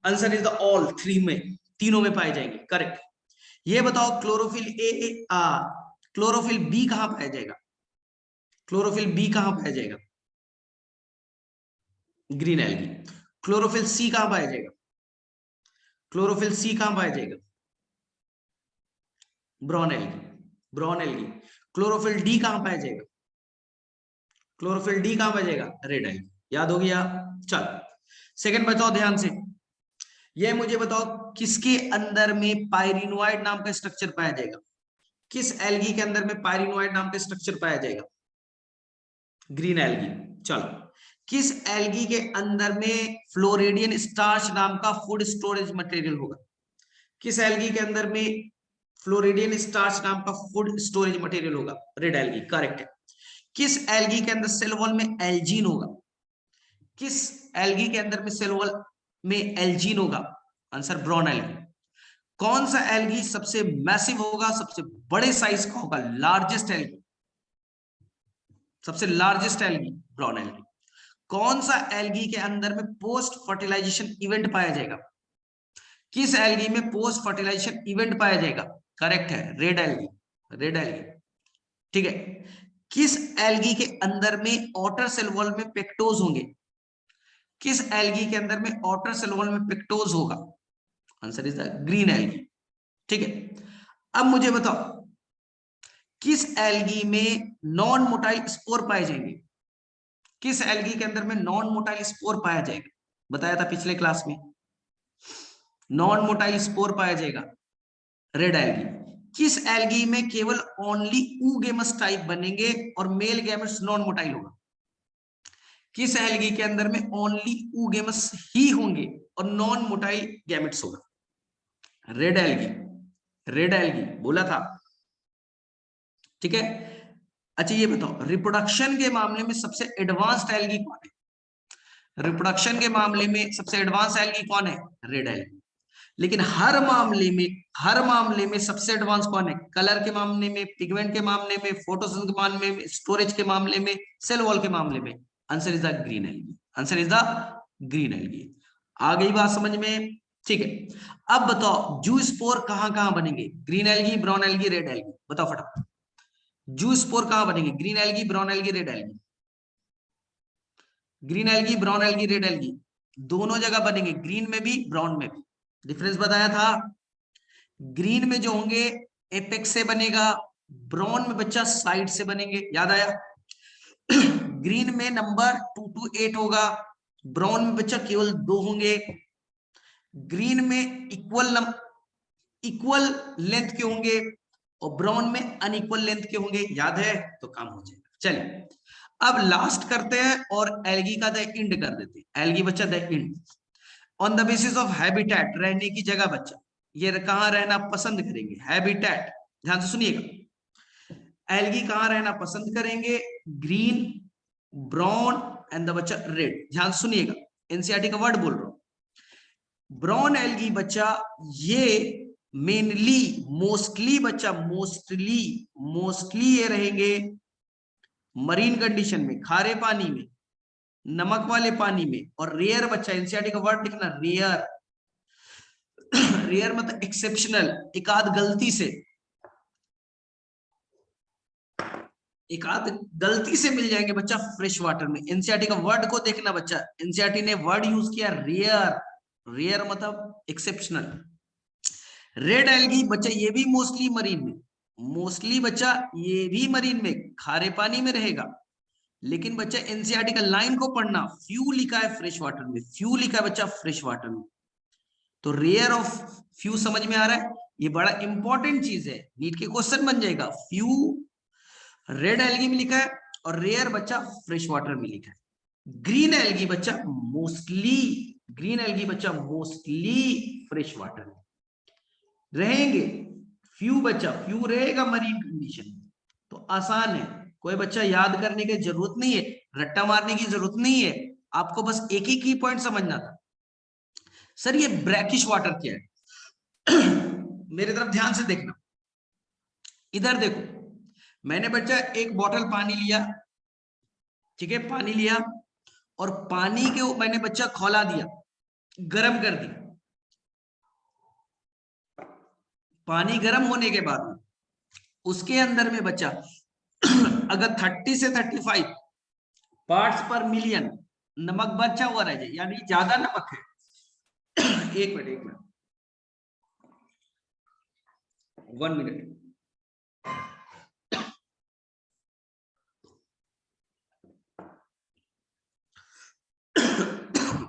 Answer is the all three में, तीनों में पाए जाएंगे, करेक्ट। ये बताओ क्लोरोफिल क्लोरोफिल बी कहां पाया जाएगा? क्लोरोफिल बी कहां पाया जाएगा? Green algae. क्लोरोफिल सी कहां पाया जाएगा? क्लोरोफिल सी कहां पाया जाएगा? Brown algae. Brown algae. Chlorophyll D कहां पाया जाएगा? क्लोरोफिल डी कहां पाया जाएगा? Red algae. याद हो गया? चलो सेकंड बताओ ध्यान से, ये मुझे बताओ किसके अंदर में पायरिनोइड नाम का स्ट्रक्चर पाया जाएगा? किस एल्गी के अंदर में पायरिनोइड नाम का स्ट्रक्चर पाया जाएगा? Green algae. चलो, किस एल्गी के अंदर में फ्लोरिडियन स्टार्च नाम का फूड स्टोरेज मटेरियल होगा? किस एल्गी के अंदर में फ्लोरिडियन स्टार्च नाम का फूड स्टोरेज मटेरियल होगा? रेड एल्गी, करेक्ट है। किस एल्गी के अंदर सेल वॉल में एल्जीन होगा? किस एल्गी के अंदर में सेल वॉल में एल्जीन होगा? Answer brown algae. कौन सा एल्गी सबसे मैसिव होगा, सबसे बड़े साइज का होगा, लार्जेस्ट एल्गी? सबसे लार्जेस्ट एल्गी ब्राउन एल्गी। कौन सा एल्गी के अंदर में पोस्ट फर्टिलाइजेशन इवेंट पाया जाएगा? किस एल्गी में पोस्ट फर्टिलाइजेशन इवेंट पाया जाएगा? करेक्ट है, रेड एल्गी। रेड एल्गी, ठीक है। किस एल्गी के अंदर में outer cell wall में पेक्टोज होंगे? किस एल्गी के अंदर में outer cell wall में पेक्टोज होगा? Answer is the green algae. ठीक है, अब मुझे बताओ किस एल्गी में नॉन मोटाइल स्पोर पाए जाएंगे? किस एल्गी के अंदर में नॉन मोटाइल स्पोर पाया जाएगा? बताया था पिछले क्लास में, नॉन मोटाइल स्पोर पाया जाएगा, रेड एल्गी। किस एल्गी में केवल ओनली ऊगेमस टाइप बनेंगे और मेल गैमेट्स नॉन मोटाइल होगा? किस एल्गी के अंदर में ओनली ऊगेमस ही होंगे और नॉन मोटाइल गैमेट्स होगा? रेड एल्गी, रेड एल्गी बोला था। ठीक है, अच्छा ये बताओ रिप्रोडक्शन के मामले में सबसे एडवांस्ड एल्गी कौन है? रिप्रोडक्शन के मामले में सबसे एडवांस एल्गी कौन है? Red algae. लेकिन हर मामले में सबसे एडवांस कौन है? कलर के मामले में, पिगमेंट के मामले में, फोटोसिंथेसिस के मामले में, स्टोरेज के मामले में, सेल वॉल के मामले में। Answer is the green algae, answer is the green algae. आ गई बात समझ में? ठीक है, अब बताओ जू स्पोर कहां कहां बनेंगे? Green algae, brown algae, red algae, बताओ फटाफट। जू स्पोर कहां बनेंगे? Green algae, brown algae, red algae? Green algae, brown algae, red algae, दोनों जगह बनेंगे, ग्रीन में भी ब्राउन में भी। डिफरेंस बताया था, ग्रीन में जो होंगे एपेक्स से बनेगा, ब्राउन में बच्चा साइड से बनेंगे, याद आया? ग्रीन में नंबर 2 to 8 होगा, ब्राउन में बच्चा केवल 2 होंगे। ग्रीन में इक्वल लेंथ के होंगे और ब्राउन में अनइक्वल लेंथ के होंगे, याद है? तो काम हो जाएगा। चलिए अब लास्ट करते हैं और एल्गी का द इंड कर देते हैं। एल्गी बच्चा the end on the basis of habitat, रहने की जगह बच्चा, ये कहां रहना पसंद करेंगे? हैबिटेट, ध्यान से सुनिएगा। एल्गी कहां रहना पसंद करेंगे? ग्रीन, ब्राउन एंड द बच्चा रेड। ध्यान से सुनिएगा, एनसीईआरटी का वर्ड बोल रहा हूं। ब्राउन एल्गी बच्चा ये मेनली, मोस्टली बच्चा, मोस्टली ये रहेंगे मरीन कंडीशन में, खारे पानी में, नमक वाले पानी में, और रेयर बच्चा, एनसीईआरटी का वर्ड लिखना रेयर। रेयर मतलब एक्सेप्शनल, एक आध गलती से मिल जाएंगे बच्चा फ्रेश वाटर में। एनसीईआरटी का वर्ड को देखना बच्चा, एनसीईआरटी ने वर्ड यूज किया रेयर, रेयर मतलब एक्सेप्शनल। रेड एल्गी बच्चा ये भी मोस्टली मरीन में, मोस्टली बच्चा ये भी मरीन में, खारे पानी में रहेगा। लेकिन बच्चा एनसीईआरटी का लाइन को पढ़ना, फ्यू लिखा है फ्रेश वाटर में, फ्यू लिखा है बच्चा फ्रेश वाटर में, तो रेयर ऑफ फ्यू समझ में आ रहा है? ये बड़ा इंपॉर्टेंट चीज है, नीट के क्वेश्चन बन जाएगा। फ्यू रेड एल्गी में लिखा है और रेयर बच्चा फ्रेश वाटर में लिखा है। ग्रीन एल्गी बच्चा मोस्टली, ग्रीन एल्गी बच्चा मोस्टली फ्रेश वाटर में रहेंगे। फ्यू बच्चा, फ्यू रहेगा मरीन कंडीशन में। तो आसान है, कोई बच्चा याद करने की जरूरत नहीं है, रट्टा मारने की जरूरत नहीं है, आपको बस एक ही की पॉइंट समझना था। सर ये ब्रैकिश वाटर क्या है? मेरे तरफ ध्यान से देखना, इधर देखो, मैंने बच्चा एक बोतल पानी लिया, ठीक है, पानी लिया और पानी के मैंने बच्चा खौला दिया, गर्म कर दिया। पानी गर्म होने के बाद उसके अंदर में बच्चा अगर 30 से 35 पार्ट्स पर मिलियन नमक बचा हुआ रह जाए, यानी ज्यादा नमक है। एक मिनट 1 मिनट,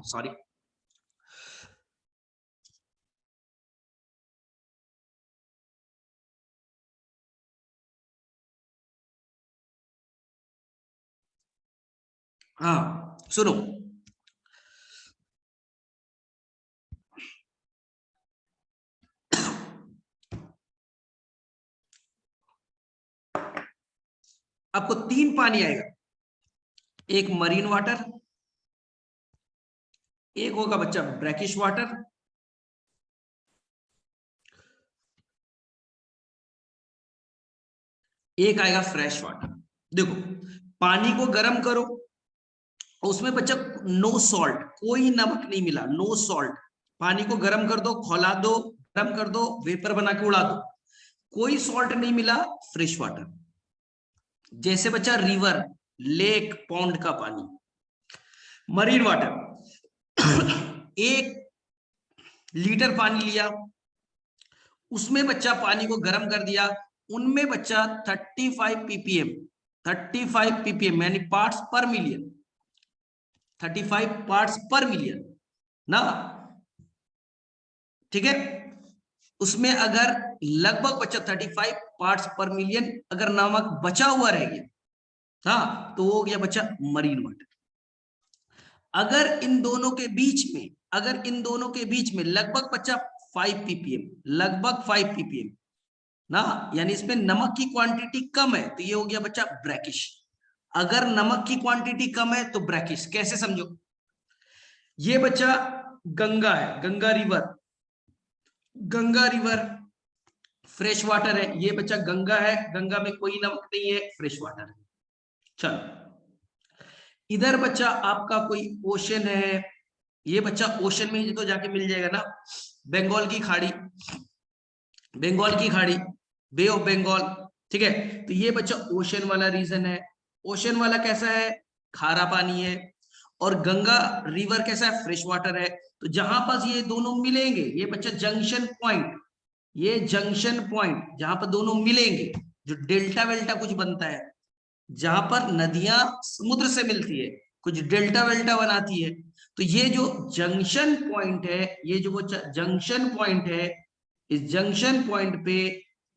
सॉरी। हाँ सुनो, आपको 3 पानी आएगा, एक मरीन वाटर, एक होगा बच्चा ब्रैकिश वाटर, एक आएगा फ्रेश वाटर। देखो पानी को गर्म करो, उसमें बच्चा नो सॉल्ट, कोई नमक नहीं मिला, नो सॉल्ट। पानी को गर्म कर दो, खौला दो, गर्म कर दो, वेपर बना के उड़ा दो, कोई सॉल्ट नहीं मिला, फ्रेश वाटर। जैसे बच्चा रिवर, लेक, पॉन्ड का पानी, मरीन वाटर। 1 लीटर पानी लिया, उसमें बच्चा पानी को गर्म कर दिया, उनमें बच्चा 35 ppm, 35 ppm यानी पार्ट्स पर मिलियन, 35 पार्ट्स पर मिलियन ना, ठीक है। उसमें अगर लगभग बच्चा 35 पार्ट्स पर मिलियन अगर नमक बचा हुआ रह गया, हाँ, तो वो हो गया बच्चा मरीन वाटर। अगर इन दोनों के बीच में, अगर इन दोनों के बीच में लगभग बच्चा 5 ppm, लगभग 5 ppm ना, यानी इसमें नमक की क्वांटिटी कम है, तो ये हो गया बच्चा ब्रैकिश। अगर नमक की क्वांटिटी कम है तो ब्रैकिश। कैसे समझो, ये बच्चा गंगा है, Ganga river, Ganga river fresh water है, ये बच्चा गंगा है, गंगा में कोई नमक नहीं है, फ्रेश वाटर है। चलो, इधर बच्चा आपका कोई ओशन है, ये बच्चा ओशन में ही तो जाके मिल जाएगा ना, बंगाल की खाड़ी, बंगाल की खाड़ी, बे ऑफ बंगाल, ठीक है। तो ये बच्चा ओशन वाला रीजन है। ओशन वाला कैसा है, खारा पानी है, और गंगा रिवर कैसा है, फ्रेश वाटर है। तो जहां पास ये दोनों मिलेंगे, ये बच्चा जंक्शन पॉइंट, ये जंक्शन पॉइंट जहां पर दोनों मिलेंगे, जो डेल्टा वेल्टा कुछ बनता है, जहां पर नदियां समुद्र से मिलती है, कुछ डेल्टा वेल्टा बनाती है, तो ये जो जंक्शन पॉइंट है, ये जो वो जंक्शन पॉइंट है, इस जंक्शन पॉइंट पे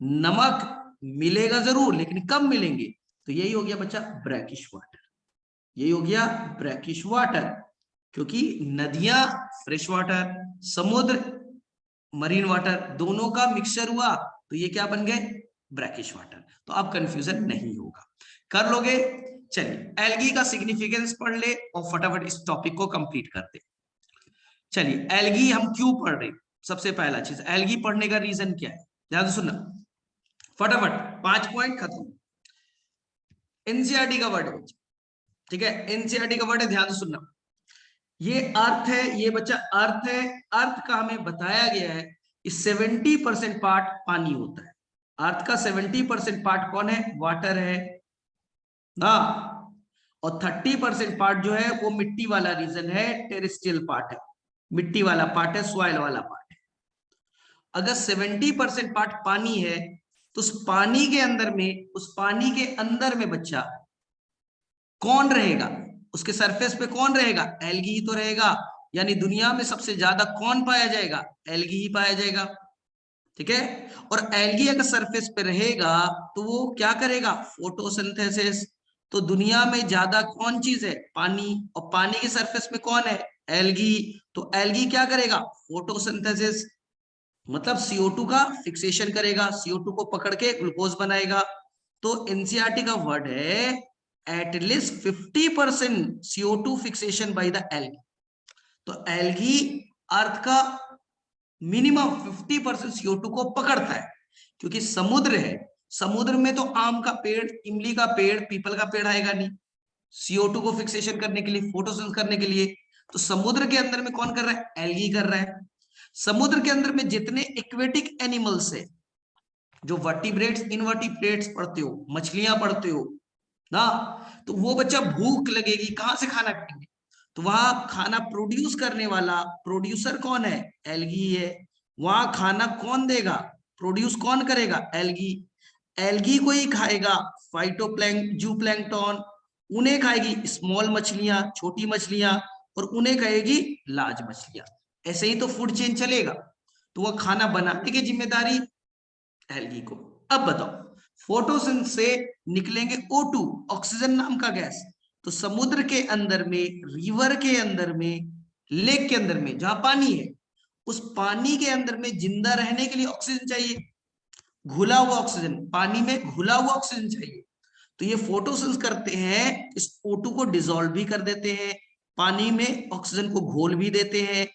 नमक मिलेगा जरूर, लेकिन कम मिलेंगे, तो यही हो गया बच्चा ब्रैकिश वाटर, यही हो गया ब्रैकिश वाटर। क्योंकि नदियां फ्रेश वाटर, समुद्र मरीन वाटर, दोनों का मिक्सचर हुआ, तो ये क्या बन गए, ब्रैकिश वाटर। तो अब कंफ्यूजन नहीं होगा, कर लोगे। चलिए, एल्गी का सिग्निफिकेंस पढ़ ले और फटाफट इस टॉपिक को कंप्लीट करते। चलिए, एल्गी हम क्यों पढ़ रहे, सबसे पहला चीज, एल्गी पढ़ने का रीजन क्या है, ध्यान से सुनना फटाफट, 5 पॉइंट खत्म। एनसीईआरटी का वर्ड है, ठीक है, एनसीईआरटी का वर्ड है, ध्यान से सुनना। ये अर्थ है, ये बच्चा अर्थ है, अर्थ का हमें बताया गया है कि 70% पार्ट पानी होता है। अर्थ का 70% पार्ट कौन है, वाटर है ना, और 30% पार्ट जो है वो मिट्टी वाला रीजन है, टेरेस्ट्रियल पार्ट है, मिट्टी वाला पार्ट है, सॉइल वाला पार्ट है। अगर 70% पार्ट पानी है, तो उस पानी के अंदर में, उस पानी के अंदर में बच्चा कौन रहेगा, उसके सरफेस पे कौन रहेगा, एल्गी ही तो रहेगा। यानी दुनिया में सबसे ज्यादा कौन पाया जाएगा, एल्गी ही पाया जाएगा, ठीक है। और एल्गी अगर सरफेस पे रहेगा तो वो क्या करेगा, फोटोसिंथेसिस। तो दुनिया में ज्यादा कौन चीज है, पानी, और पानी के सरफेस में कौन है, एल्गी। तो एल्गी क्या करेगा, फोटोसिंथेसिस, मतलब CO2 का फिक्सेशन करेगा, CO2 को पकड़ के ग्लूकोज बनाएगा। तो एनसीईआरटी का वर्ड है at least 50% CO2 fixation by the algae. तो एल्गी अर्थ का मिनिमम 50% CO2 को पकड़ता है, क्योंकि समुद्र है, समुद्र में तो आम का पेड़, इमली का पेड़, पीपल का पेड़ आएगा नहीं CO2 को फिक्सेशन करने के लिए, फोटोसिंथेसिस करने के लिए। तो समुद्र के अंदर में कौन कर रहा है, एल्गी कर रहा है। समुद्र के अंदर में जितने एक्वेटिक एनिमल्स है, जो वर्टिब्रेट्स इनवर्टिब्रेट्स पढ़ते हो, मछलियां पढ़ते हो ना, तो वो बच्चा भूख लगेगी, कहां से खाना खाएंगे, तो वहां खाना प्रोड्यूस करने वाला प्रोड्यूसर कौन है, एल्गी है। वहां खाना कौन देगा, प्रोड्यूस कौन करेगा, एल्गी। एल्गी को ही खाएगा फाइटोप्लैंक जूप्लैंक्टन, उन्हें खाएगी स्मॉल मछलियां, छोटी मछलियां, और उन्हें खाएगी लार्ज मछलियां। ऐसे ही तो फूड चेन चलेगा। तो वह खाना बनाने की जिम्मेदारी एल्गी को। अब बताओ, फोटोसिंथेसिस से निकलेंगे O2, ऑक्सीजन नाम का गैस। तो समुद्र के अंदर में, रिवर के अंदर में, लेक के अंदर में जहां पानी है, उस पानी के अंदर में जिंदा रहने के लिए ऑक्सीजन चाहिए, घुला हुआ ऑक्सीजन, पानी में घुला हुआ ऑक्सीजन चाहिए। तो ये फोटोसिंथेसिस करते हैं, इस O2 को डिसॉल्व भी कर देते हैं, पानी में ऑक्सीजन को घोल भी देते हैं।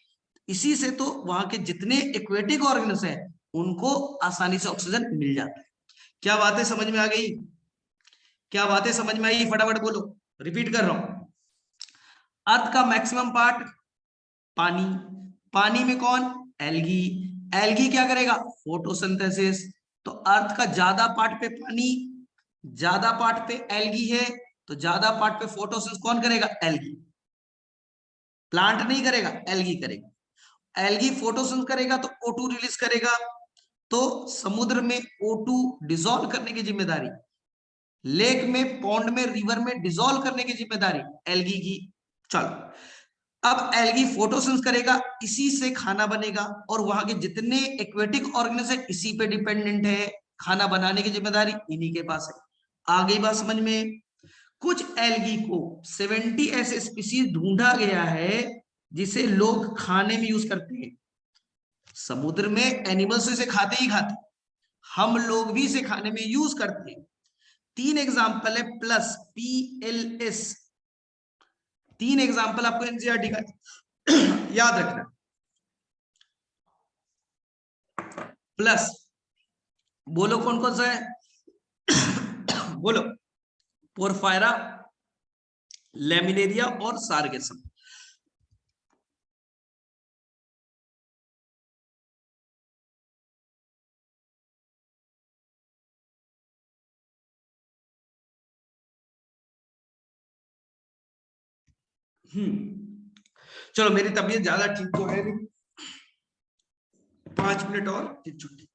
इसी से तो वहां के जितने एक्वेटिक ऑर्गेनिल्स हैं उनको आसानी से ऑक्सीजन मिल जाता है। क्या बातें समझ में आ गई, क्या बातें समझ में आई, फटाफट बोलो, रिपीट कर रहा हूं। अर्थ का मैक्सिमम पार्ट पानी, पानी में कौन, एल्गी। एल्गी क्या करेगा, फोटोसिंथेसिस। तो अर्थ का ज्यादा पार्ट पे पानी, ज्यादा पार्ट पे एल्गी है तो ज्यादा पार्ट पे फोटोसिंथेसिस कौन करेगा? एल्गी। प्लांट नहीं करेगा, एल्गी करेगा। एल्गी फोटोसिंथेसिस करेगा तो O2 रिलीज करेगा, तो समुद्र में O2 डिसॉल्व करने की जिम्मेदारी, लेक में, पॉन्ड में, रिवर में डिसॉल्व करने की जिम्मेदारी एल्गी की। चलो, अब एल्गी फोटोसिंथेसिस करेगा, इसी से खाना बनेगा, और वहां के जितने एक्वेटिक ऑर्गेनिज्म है इसी पे डिपेंडेंट है, खाना बनाने की जिम्मेदारी इन्हीं के पास है। आ गई बात समझ में? कुछ एल्गी को 70 ऐसे स्पीसीज ढूंढा गया है जिसे लोग खाने में यूज करते हैं। समुद्र में एनिमल्स इसे खाते ही खाते, हम लोग भी इसे खाने में यूज करते हैं। 3 एग्जाम्पल है, प्लस PLS, 3 एग्जाम्पल आपको एनसीईआरटी का याद रखना। प्लस बोलो कौन कौन सा है? बोलो। पोरफायरा, लेमिनेरिया और सार्गेसम। चलो, मेरी तबीयत ज्यादा ठीक तो है नहीं, 5 मिनट और फिर छुट्टी।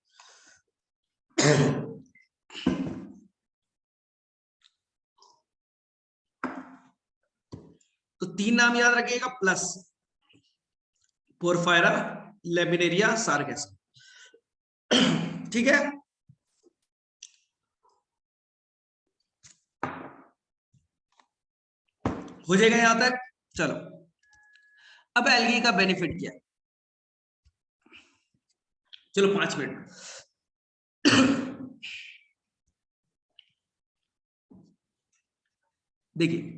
तो 3 नाम याद रखिएगा, प्लस पोरफायरा, लेमिनेरिया, सार्गेसम। ठीक है, हो जाएगा यहां तक? चलो, अब एल्गी का बेनिफिट क्या है? चलो 5 मिनट। देखिए,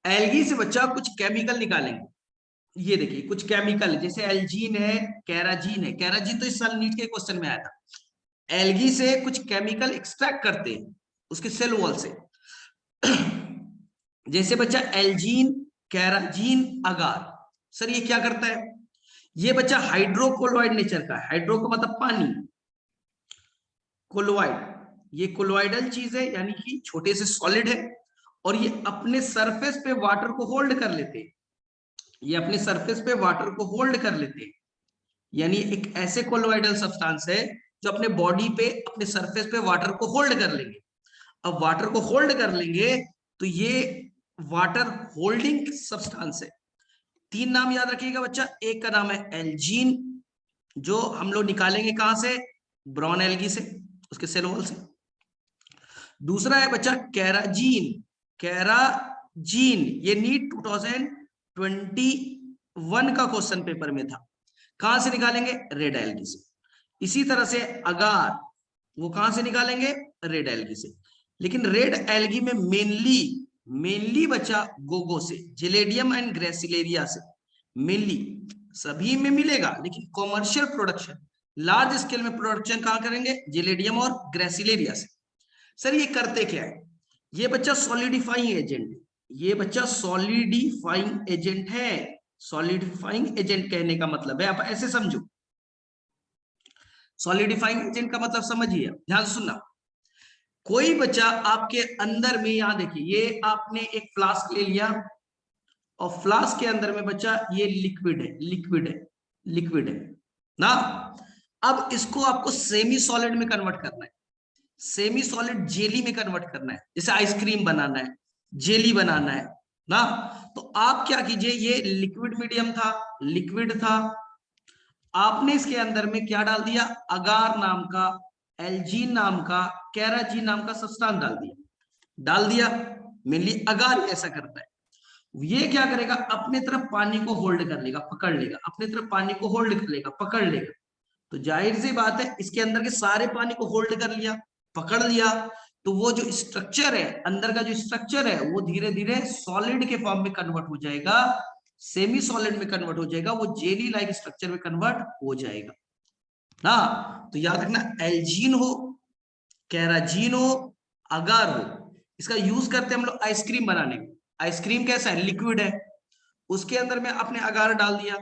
एल्गी से बच्चा कुछ केमिकल निकालेंगे। ये देखिए कुछ केमिकल, जैसे एल्जीन है, कैराजीन है। कैराजीन तो इस साल नीट के क्वेश्चन में आया था। एल्गी से कुछ केमिकल एक्सट्रैक्ट करते हैं उसके सेल वॉल से। जैसे बच्चा एल्जीन, कैराजीन, अगार। सर ये क्या करता है? ये बच्चा हाइड्रोकोलोइड नेचर का है। हाइड्रो का मतलब पानी, कोलोइड, ये कोलोइडल चीज है, यानी कि छोटे से सॉलिड है, और ये अपने सरफेस पे वाटर को होल्ड कर लेते हैं। ये अपने सरफेस पे वाटर को होल्ड कर लेते हैं, यानी एक ऐसे कोलोइडल सब्सटेंस है जो अपने बॉडी पे, अपने सरफेस पे वाटर को होल्ड कर लेंगे। अब वाटर को होल्ड कर लेंगे तो ये वाटर होल्डिंग सब्सटेंस है। 3 नाम याद रखिएगा बच्चा। एक का नाम है एल्जीन, जो हम लोग निकालेंगे कहां से? ब्राउन एल्गी से, उसके सेल वॉल से। दूसरा है बच्चा कैराजीन। कैराजीन ये नीट 2021 का क्वेश्चन पेपर में था। कहां से निकालेंगे? रेड एल्गी से। इसी तरह से अगार, वो कहां से निकालेंगे? रेड एल्गी से। लेकिन रेड एल्गी में मेनली बच्चा गोगो से, जेलेडियम एंड ग्रेसिलेरिया से मेनली। सभी में मिलेगा, लेकिन कॉमर्शियल प्रोडक्शन, लार्ज स्केल में प्रोडक्शन कहां करेंगे? जेलेडियम और ग्रेसिलेरिया से। सर ये करते क्या है? ये बच्चा सॉलिडिफाइंग एजेंट, ये बच्चा सॉलिडिफाइंग एजेंट है। सॉलिडिफाइंग एजेंट कहने का मतलब है, आप ऐसे समझो, सॉलिडिफाइंग एजेंट का मतलब समझिए, ध्यान से सुनना। कोई बच्चा आपके अंदर में, यहां देखिए, ये आपने एक फ्लास्क ले लिया, और फ्लास्क के अंदर में बच्चा ये लिक्विड है, लिक्विड है ना। अब इसको आपको सेमी सॉलिड में कन्वर्ट करना है, सेमी सॉलिड जेली में कन्वर्ट करना है। जैसे आइसक्रीम बनाना है, जेली बनाना है ना। तो आप क्या कीजिए, ये लिक्विड मीडियम था, लिक्विड था, आपने इसके अंदर में क्या डाल दिया? अगार नाम का, एल्जीन नाम का, कैराजीन नाम का सब्सटेंस डाल दिया। मेनली अगार ऐसा करता है। ये क्या करेगा? अपने तरफ पानी को होल्ड कर लेगा, पकड़ लेगा, अपने तरफ पानी को होल्ड कर लेगा, पकड़ लेगा। तो जाहिर सी बात है, इसके अंदर के सारे पानी को होल्ड कर लिया, पकड़ लिया, तो वो जो स्ट्रक्चर है, अंदर का जो स्ट्रक्चर है, वो धीरे धीरे सॉलिड के फॉर्म में कन्वर्ट हो जाएगा, सेमी सॉलिड में कन्वर्ट हो जाएगा, वो जेली लाइक स्ट्रक्चर में कन्वर्ट हो जाएगा ना। तो याद रखना, एल्जीन हो, कैराजीन हो, अगार हो, इसका यूज करते हैं हम लोग आइसक्रीम बनाने में। आइसक्रीम कैसा है? लिक्विड है, उसके अंदर में आपने अगार डाल दिया,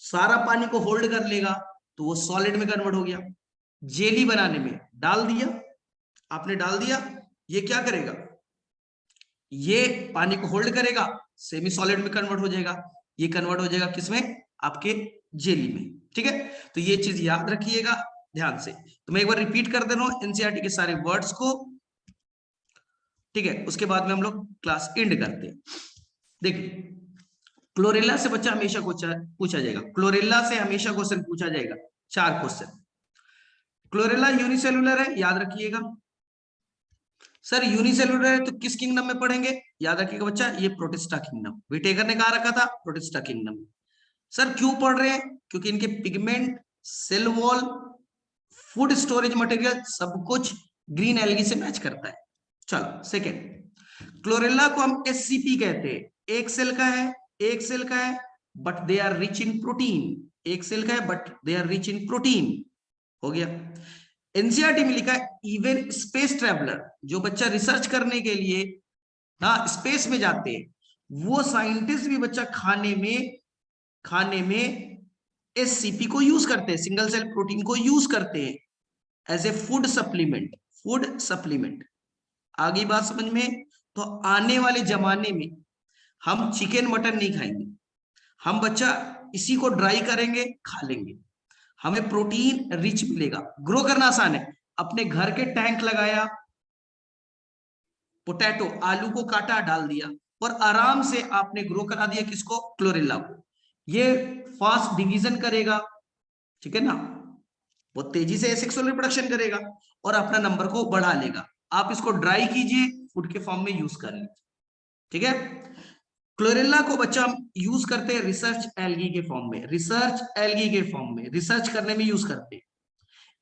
सारा पानी को होल्ड कर लेगा, तो वो सॉलिड में कन्वर्ट हो गया। जेली बनाने में डाल दिया, आपने डाल दिया, ये क्या करेगा, ये पानी को होल्ड करेगा, सेमी सॉलिड में कन्वर्ट हो जाएगा, ये कन्वर्ट हो जाएगा किसमें, आपके जेली में। ठीक है, तो ये चीज याद रखिएगा ध्यान से। तो मैं एक बार रिपीट कर दे रहा हूं एनसीईआरटी के सारे वर्ड्स को, ठीक है, उसके बाद में हम लोग क्लास एंड करते हैं। देखिए, क्लोरेला से बच्चा हमेशा पूछा जाएगा, क्लोरेला से हमेशा क्वेश्चन पूछा जाएगा, 4 क्वेश्चन। क्लोरेला यूनिसेलुलर है, याद रखिएगा। सर यूनिसेलुलर है तो किस किंगडम में पढ़ेंगे, याद रखिएगा बच्चा, ये प्रोटिस्टा किंगडम, विटेकर ने कहा रखा था प्रोटिस्टा किंगडम। सर क्यों पढ़ रहे हैं, क्योंकि इनके pigment, cell wall, food storage material सब कुछ ग्रीन एल्गी से मैच करता है। चलो सेकेंड, क्लोरेला को हम एससीपी कहते हैं, एक सेल का है, एक सेल का है, but they are rich in protein, एक सेल का है but they are rich in protein, हो गया। एनसीईआरटी में लिखा है इवन स्पेस ट्रेवलर, जो बच्चा रिसर्च करने के लिए ना स्पेस में जाते हैं, वो साइंटिस्ट भी बच्चा खाने में एससीपी को यूज करते हैं, सिंगल सेल प्रोटीन को यूज करते हैं as a food supplement, food supplement. आगे बात समझ में। तो आने वाले जमाने में हम चिकन मटन नहीं खाएंगे, हम बच्चा इसी को ड्राई करेंगे, खा लेंगे, हमें प्रोटीन रिच मिलेगा। ग्रो करना आसान है, अपने घर के टैंक लगाया, पोटैटो आलू को काटा डाल दिया, और आराम से आपने ग्रो करा दिया किसको, क्लोरेला को। ये फास्ट डिवीजन करेगा, ठीक है ना, वो तेजी से एसेक्सुअल रिप्रोडक्शन करेगा और अपना नंबर को बढ़ा लेगा। आप इसको ड्राई कीजिए, फूड के फॉर्म में यूज कर लीजिए, ठीक है। क्लोरेला को बच्चा हम यूज करते हैं रिसर्च एल्गी के फॉर्म में, रिसर्च एल्गी के फॉर्म में रिसर्च करने में यूज करते हैं।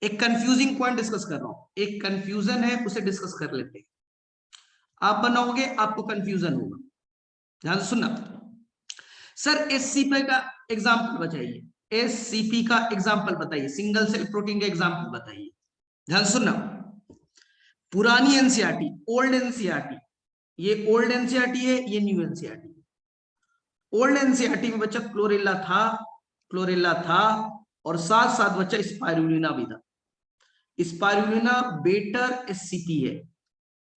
एक कंफ्यूजिंग पॉइंट डिस्कस कर रहा हूं, एक कंफ्यूजन है उसे डिस्कस कर लेते हैं। आप बनाओगे आपको कंफ्यूजन होगा, ध्यान से सुनना। सर एससीपी का एग्जांपल बताइए, एससीपी का एग्जांपल बताइए, सिंगल सेल प्रोटीन का एग्जांपल बताइए, ध्यान से सुनना। पुरानी एनसीईआरटी, ओल्ड एनसीईआरटी, ये ओल्ड एनसीईआरटी है, ये न्यू एनसीईआरटी। ओल्ड एनसीईआरटी में बच्चा क्लोरेला था, क्लोरेला था, और साथ साथ बच्चा स्पाइरुलिना भी था। स्पाइरुलिना बेटर एससीपी है,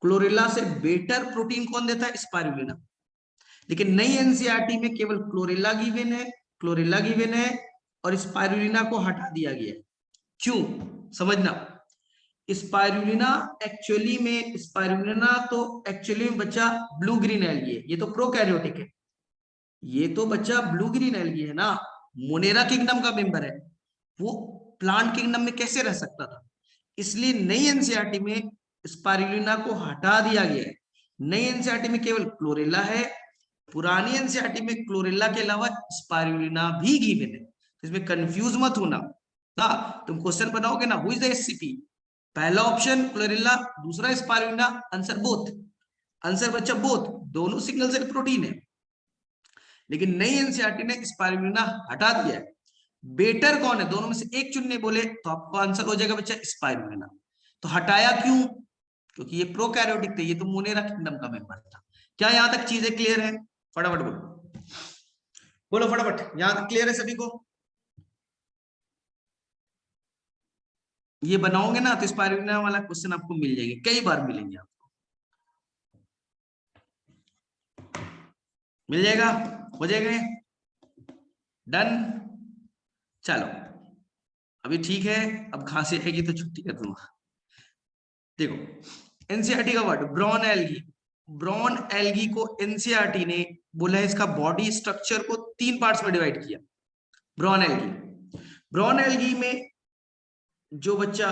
क्लोरेला से बेटर प्रोटीन कौन देता है, स्पाइरुलिना। लेकिन नई एनसीईआरटी में केवल क्लोरेला गिवन है, क्लोरेला गिवन है, और स्पाइरुलिना को हटा दिया गया है। क्यों, समझना। स्पाइरुलिना एक्चुअली में, स्पाइरुलिना तो एक्चुअली में बच्चा ब्लू ग्रीन एल्गी है, ये तो प्रोकैरियोटिक है, ये तो बच्चा ब्लू ग्रीन एल्गी है ना, मोनेरा किंगडम का मेंबर है, वो प्लांट किंगडम में कैसे रह सकता था। इसलिए नई एनसीईआरटी में स्पाइरुलिना को हटा दिया गया है, नई एनसीईआरटी में केवल क्लोरेला है, पुरानी एनसीईआरटी में क्लोरेला के अलावा स्पाइरुलिना भी गिवन है। इसमें कंफ्यूज मत होना ना, तुम क्वेश्चन बनाओगे ना, हु इज द एससीपी, पहला ऑप्शन क्लोरेला, दूसरा स्पाइरुलिना, आंसर बोथ, आंसर बच्चा बोथ, दोनों सिंगल सेल प्रोटीन है। लेकिन नई एनसीईआरटी ने स्पाइरुलिना हटा दिया है, बेटर कौन है, दोनों में से एक चुनने बोले तो आपको आंसर हो जाएगा बच्चा स्पाइरुलिना। तो हटाया क्यों, क्योंकि ये प्रोकैरियोटिक थे, ये तो मोनेरा किंगडम का मेंबर था। क्या यहां तक चीजें क्लियर है, फटाफट बोलो, बोलो फटाफट, यहां तक क्लियर है सभी को। ये बनाओगे ना तो स्पाइरुलिना वाला क्वेश्चन आपको मिल जाएंगे, कई बार मिलेंगे आपको, मिल जाएगा, हो जाएगा, डन। चलो अभी ठीक है, अब खांसी आएगी तो छुट्टी कर दूंगा। देखो एनसीईआरटी का word brown algae, brown algae को एनसीईआरटी ने बोला है इसका बॉडी स्ट्रक्चर को 3 पार्ट्स में डिवाइड किया। ब्राउन एल्गी, ब्राउन एल्गी में जो बच्चा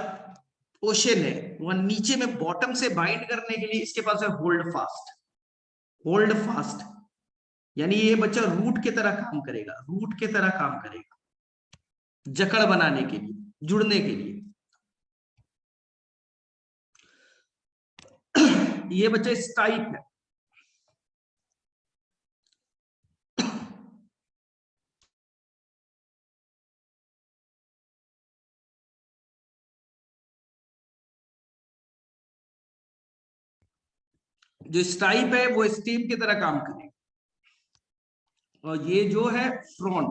ओशन है वह नीचे में बॉटम से बाइंड करने के लिए इसके पास है होल्ड फास्ट, होल्ड फास्ट, यानी ये बच्चा रूट की तरह काम करेगा, रूट की तरह काम करेगा जकड़ बनाने के लिए, जुड़ने के लिए। ये बच्चा इस टाइप है, जो स्टाइप है वो स्टीम की तरह काम करेगा, और ये जो है फ्रॉन,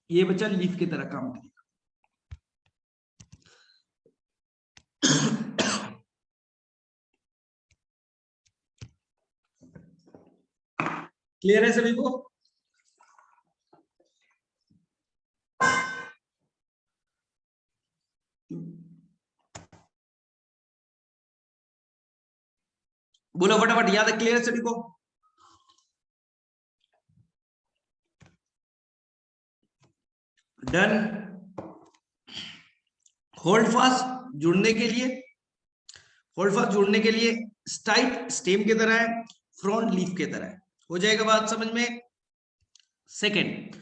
ये बच्चा लीफ की तरह काम करेगा। क्लियर है सभी को? बोलो फटाफट, याद है? क्लियर है सभी को? डन। होल्ड फास्ट जुड़ने के लिए, होल्ड फास्ट जुड़ने के लिए स्टाइप स्टेम की तरह है, फ्रंट लीफ की तरह है। हो जाएगा बात समझ में? सेकेंड,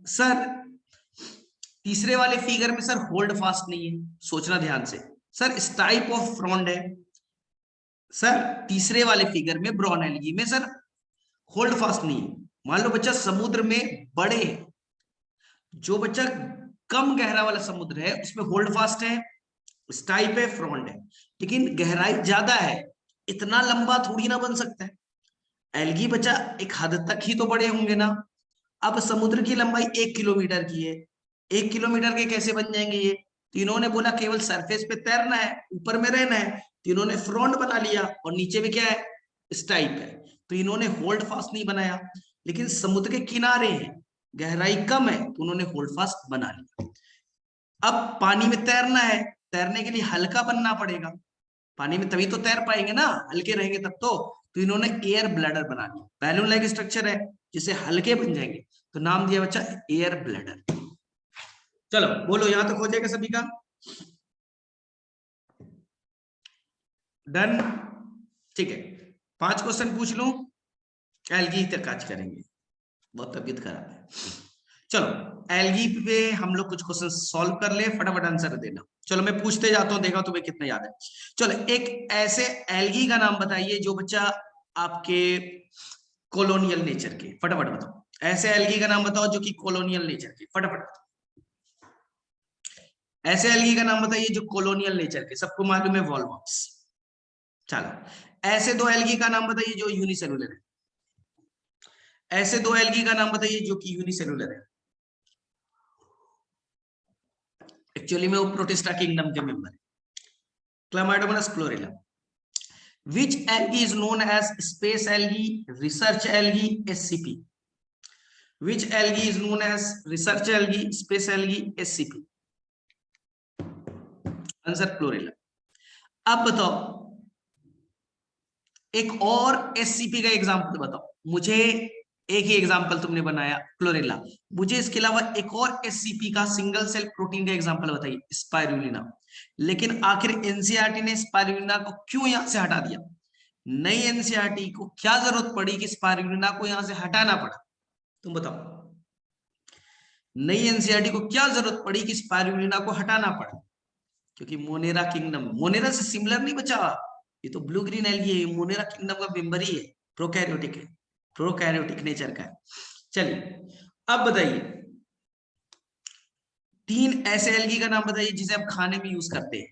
सर तीसरे वाले फिगर में सर होल्ड फास्ट नहीं है, सोचना ध्यान से। सर स्टाइप ऑफ फ्रॉन्ड है। सर तीसरे वाले फिगर में ब्राउन एल्गी में सर होल्ड फास्ट नहीं है। मान लो बच्चा समुद्र में बड़े, जो बच्चा कम गहरा वाला समुद्र है उसमें होल्ड फास्ट है, स्टाइप है, फ्रॉन्ड है। लेकिन गहराई ज्यादा है, इतना लंबा थोड़ी ना बन सकता है। एल्गी बच्चा एक हद तक ही तो बड़े होंगे ना। अब समुद्र की लंबाई 1 किलोमीटर की है, 1 किलोमीटर के कैसे बन जाएंगे ये? तो इन्होंने बोला केवल सरफेस पे तैरना है, ऊपर में रहना है, तो इन्होंने फ्रंट बना लिया, और नीचे में क्या है? स्टाइप है। तो इन्होंने होल्ड फास्ट नहीं बनाया। लेकिन समुद्र के किनारे हैं, गहराई कम है, तो उन्होंने होल्ड फास्ट बना लिया। अब पानी में तैरना है, तैरने के लिए हल्का बनना पड़ेगा, पानी में तभी तो तैर पाएंगे ना, हल्के रहेंगे तब तो इन्होंने एयर ब्लैडर बना दिया। बैलून लाइक स्ट्रक्चर है, जिससे हल्के बन जाएंगे, तो नाम दिया बच्चा एयर ब्लैडर। चलो बोलो, यहां तक हो जाएगा सभी का? डन। ठीक है, 5 क्वेश्चन पूछ लूं, एल्गी तक आज करेंगे, बहुत तबीयत खराब है। चलो एल्गी पे हम लोग कुछ क्वेश्चन सॉल्व कर ले, फटाफट आंसर देना। चलो मैं पूछते जाता हूं, देखा तुम्हें कितना याद है। चलो एक ऐसे एल्गी का नाम बताइए जो बच्चा आपके कॉलोनियल नेचर के, फटाफट बताओ। ऐसे एल्गी का नाम बताओ जो कि कॉलोनियल नेचर के, फटाफट। ऐसे एल्गी का नाम बताइए जो कॉलोनियल नेचर के, सबको मालूम है वॉलवॉक्स। चलो ऐसे दो एल्गी का नाम बताइए जो यूनिसेलुलर है। ऐसे दो एल्गी का नाम बताइए जो कि यूनिसेलुलर है। एक्चुअली में वो प्रोटिस्टा किंगडम के मेंबर है, Chlamydomonas chlorella. Which algae is known as space algae, research algae, SCP? Which algae is known as research algae, space algae, SCP? Answer chlorella. अब बताओ एक और SCP का एग्जांपल बताओ मुझे। एक ही एग्जांपल तुमने बनाया क्लोरेला, मुझे इसके अलावा एक और SCP का सिंगल सेल प्रोटीन का एग्जांपल बताइए, स्पाइरुलिना। लेकिन आखिर एनसीईआरटी ने स्पाइरुलिना को क्यों यहां से हटा दिया? नई एनसीईआरटी को क्या जरूरत पड़ी कि स्पाइरुलिना को यहां से हटाना पड़ा? तुम बताओ, नई एनसीईआरटी को क्या जरूरत पड़ी कि स्पाइरुलिना को हटाना पड़ा? क्योंकि मोनेरा किंगडम, मोनेरा से सिमिलर नहीं बचा, ये तो ब्लू ग्रीन एल्गी है, मोनेरा किंगडम का मेंबर ही है, प्रोकैरियोटिक है, प्रोकैरियोटिक नेचर का है। चलिए अब बताइए 3 ऐसे एल्गी का नाम बताइए जिसे हम खाने में यूज करते हैं,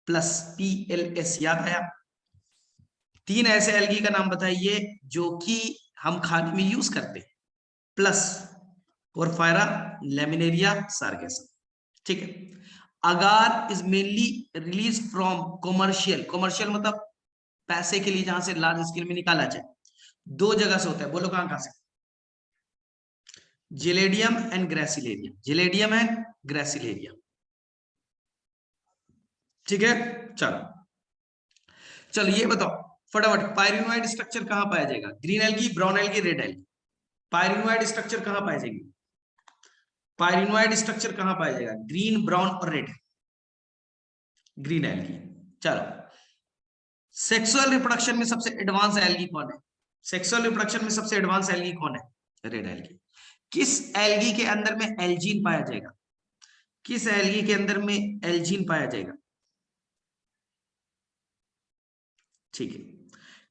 प्लस PLS, याद आया? 3 ऐसे एल्गी का नाम बताइए जो कि हम खाने में यूज करते हैं, प्लस पोरफायरा, लैमिनेरिया, सार्गेसम। ठीक है। Agar is mainly release from commercial, commercial मतलब पैसे के लिए, जहां से लार्ज स्केल में निकाला जाए। 2 जगह से होता है, बोलो कहां कहां से? Gelidium and gracilaria, gelidium and gracilaria. ठीक है। चलो चलो ये बताओ फटाफट, पायरिनोइड स्ट्रक्चर कहां पाया जाएगा? Green algae, brown algae, red algae. Pyrenoid structure कहां पाया जाएगी? पायरिनोइड स्ट्रक्चर कहां पाया जाएगा? ग्रीन, ब्राउन और रेड, ग्रीन एल्गी। चलो सेक्सुअल रिप्रोडक्शन में सबसे एडवांस एल्गी कौन है? सेक्सुअल रिप्रोडक्शन में सबसे एडवांस एल्गी कौन है? Red algae. किस एल्गी के अंदर में एल्जीन पाया जाएगा? किस एल्गी के अंदर में एल्जीन पाया जाएगा? ठीक है।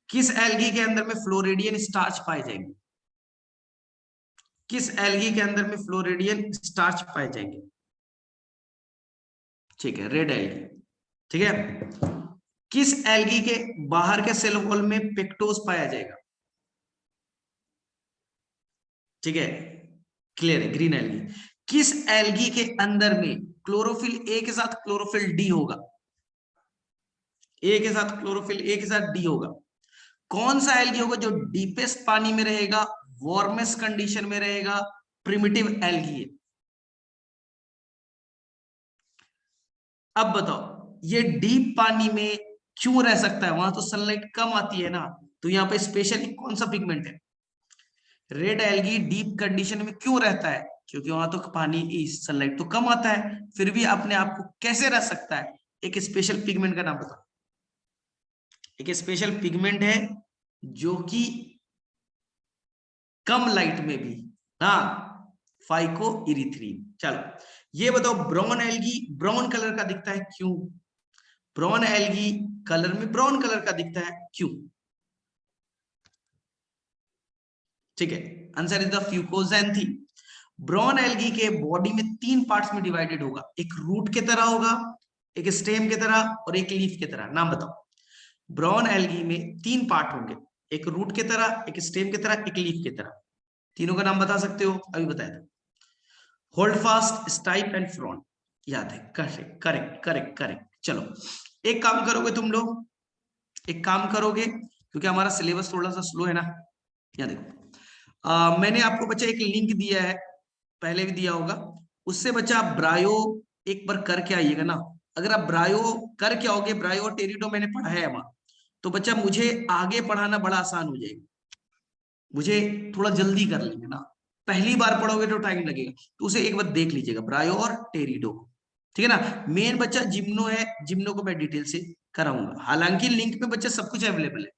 किस एल्गी के अंदर में फ्लोरिडियन स्टार्च पाए जाएंगे? किस एल्गी के अंदर में फ्लोरिडियन स्टार्च पाए जाएंगे? ठीक है, रेड एल्गी। ठीक है। किस एल्गी के बाहर के सेल वॉल में पेक्टोज पाया जाएगा? ठीक है, क्लियर है, ग्रीन एल्गी। किस एल्गी के अंदर में क्लोरोफिल ए के साथ क्लोरोफिल डी होगा? ए के साथ क्लोरोफिल ए के साथ डी होगा। कौन सा एल्गी होगा जो डीपेस्ट पानी में रहेगा, वार्मेस्ट कंडीशन में रहेगा, प्रिमिटिव एल्गी है। अब बताओ ये डीप पानी में क्यों रह सकता है, वहां तो सनलाइट कम आती है ना, तो यहाँ पे स्पेशली कौन सा पिगमेंट है, रेड एल्गी डीप कंडीशन में क्यों रहता है, क्योंकि वहां तो पानी सनलाइट तो कम आता है, फिर भी अपने आप को कैसे रह सकता है, एक स्पेशल पिगमेंट का नाम बताओ। एक स्पेशल पिगमेंट है जो कि कम लाइट में भी, हाँ, फाइको इरिथ्रीन। चलो ये बताओ ब्राउन एल्गी ब्राउन कलर का दिखता है क्यों, ब्राउन एल्गी कलर में ब्राउन कलर का दिखता है क्यों, ठीक है, answer is the fucoxanthin. Brown algae के बॉडी में 3 पार्ट्स में डिवाइडेड होगा, एक रूट के तरह होगा, एक स्टेम के तरह और एक लीफ के तरह। नाम बताओ। ब्राउन एल्गी में 3 पार्ट होंगे, एक रूट के तरह, एक स्टेम की तरह, एक लीफ की तरह। तीनों का नाम बता सकते हो, अभी बताया था। Hold fast, stipe and frown, याद है, करेक्ट करेक्ट करेक्ट करेक्ट। चलो एक काम करोगे तुम लोग, एक काम करोगे, क्योंकि हमारा सिलेबस थोड़ा सा स्लो है ना। यहाँ देखो, मैंने आपको बच्चा एक लिंक दिया है, पहले भी दिया होगा, उससे बच्चा आप ब्रायो एक बार करके आइएगा ना। अगर आप ब्रायो करके आओगे, ब्रायो और टेरिडो मैंने पढ़ा है वहां, तो बच्चा मुझे आगे पढ़ाना बड़ा आसान हो जाएगा, मुझे थोड़ा जल्दी कर लेंगे ना। पहली बार पढ़ोगे तो टाइम लगेगा, तो उसे एक बार देख लीजिएगा, ब्रायो और टेरिडो, ठीक है ना। मेन बच्चा जिम्नो है, जिम्नो को मैं डिटेल से कराऊंगा, हालांकि लिंक पे बच्चा सब कुछ अवेलेबल है,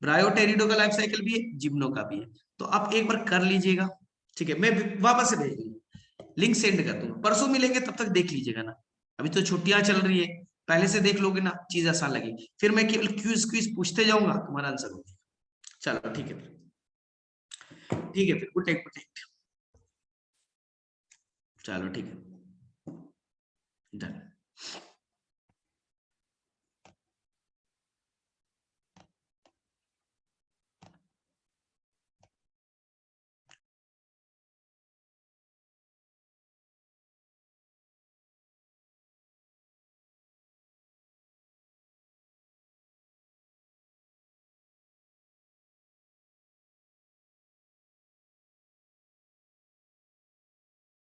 ब्रायो टेरिडो का लाइफ साइकिल भी है, जिम्नो का भी है, तो आप एक बार कर लीजिएगा, ठीक है। मैं वापस से भेज दूंगा, लिंक सेंड कर दूंगा, परसों मिलेंगे, तब तक देख लीजिएगा ना। अभी तो छुट्टियां चल रही है, पहले से देख लोगे ना, चीज आसान लगेगी, फिर मैं केवल क्विज क्विज पूछते जाऊंगा, तुम्हारा आंसर हो जाएगा। चलो ठीक है फिर, ठीक है फिर, गुड नाइट गुड नाइट। चलो ठीक है।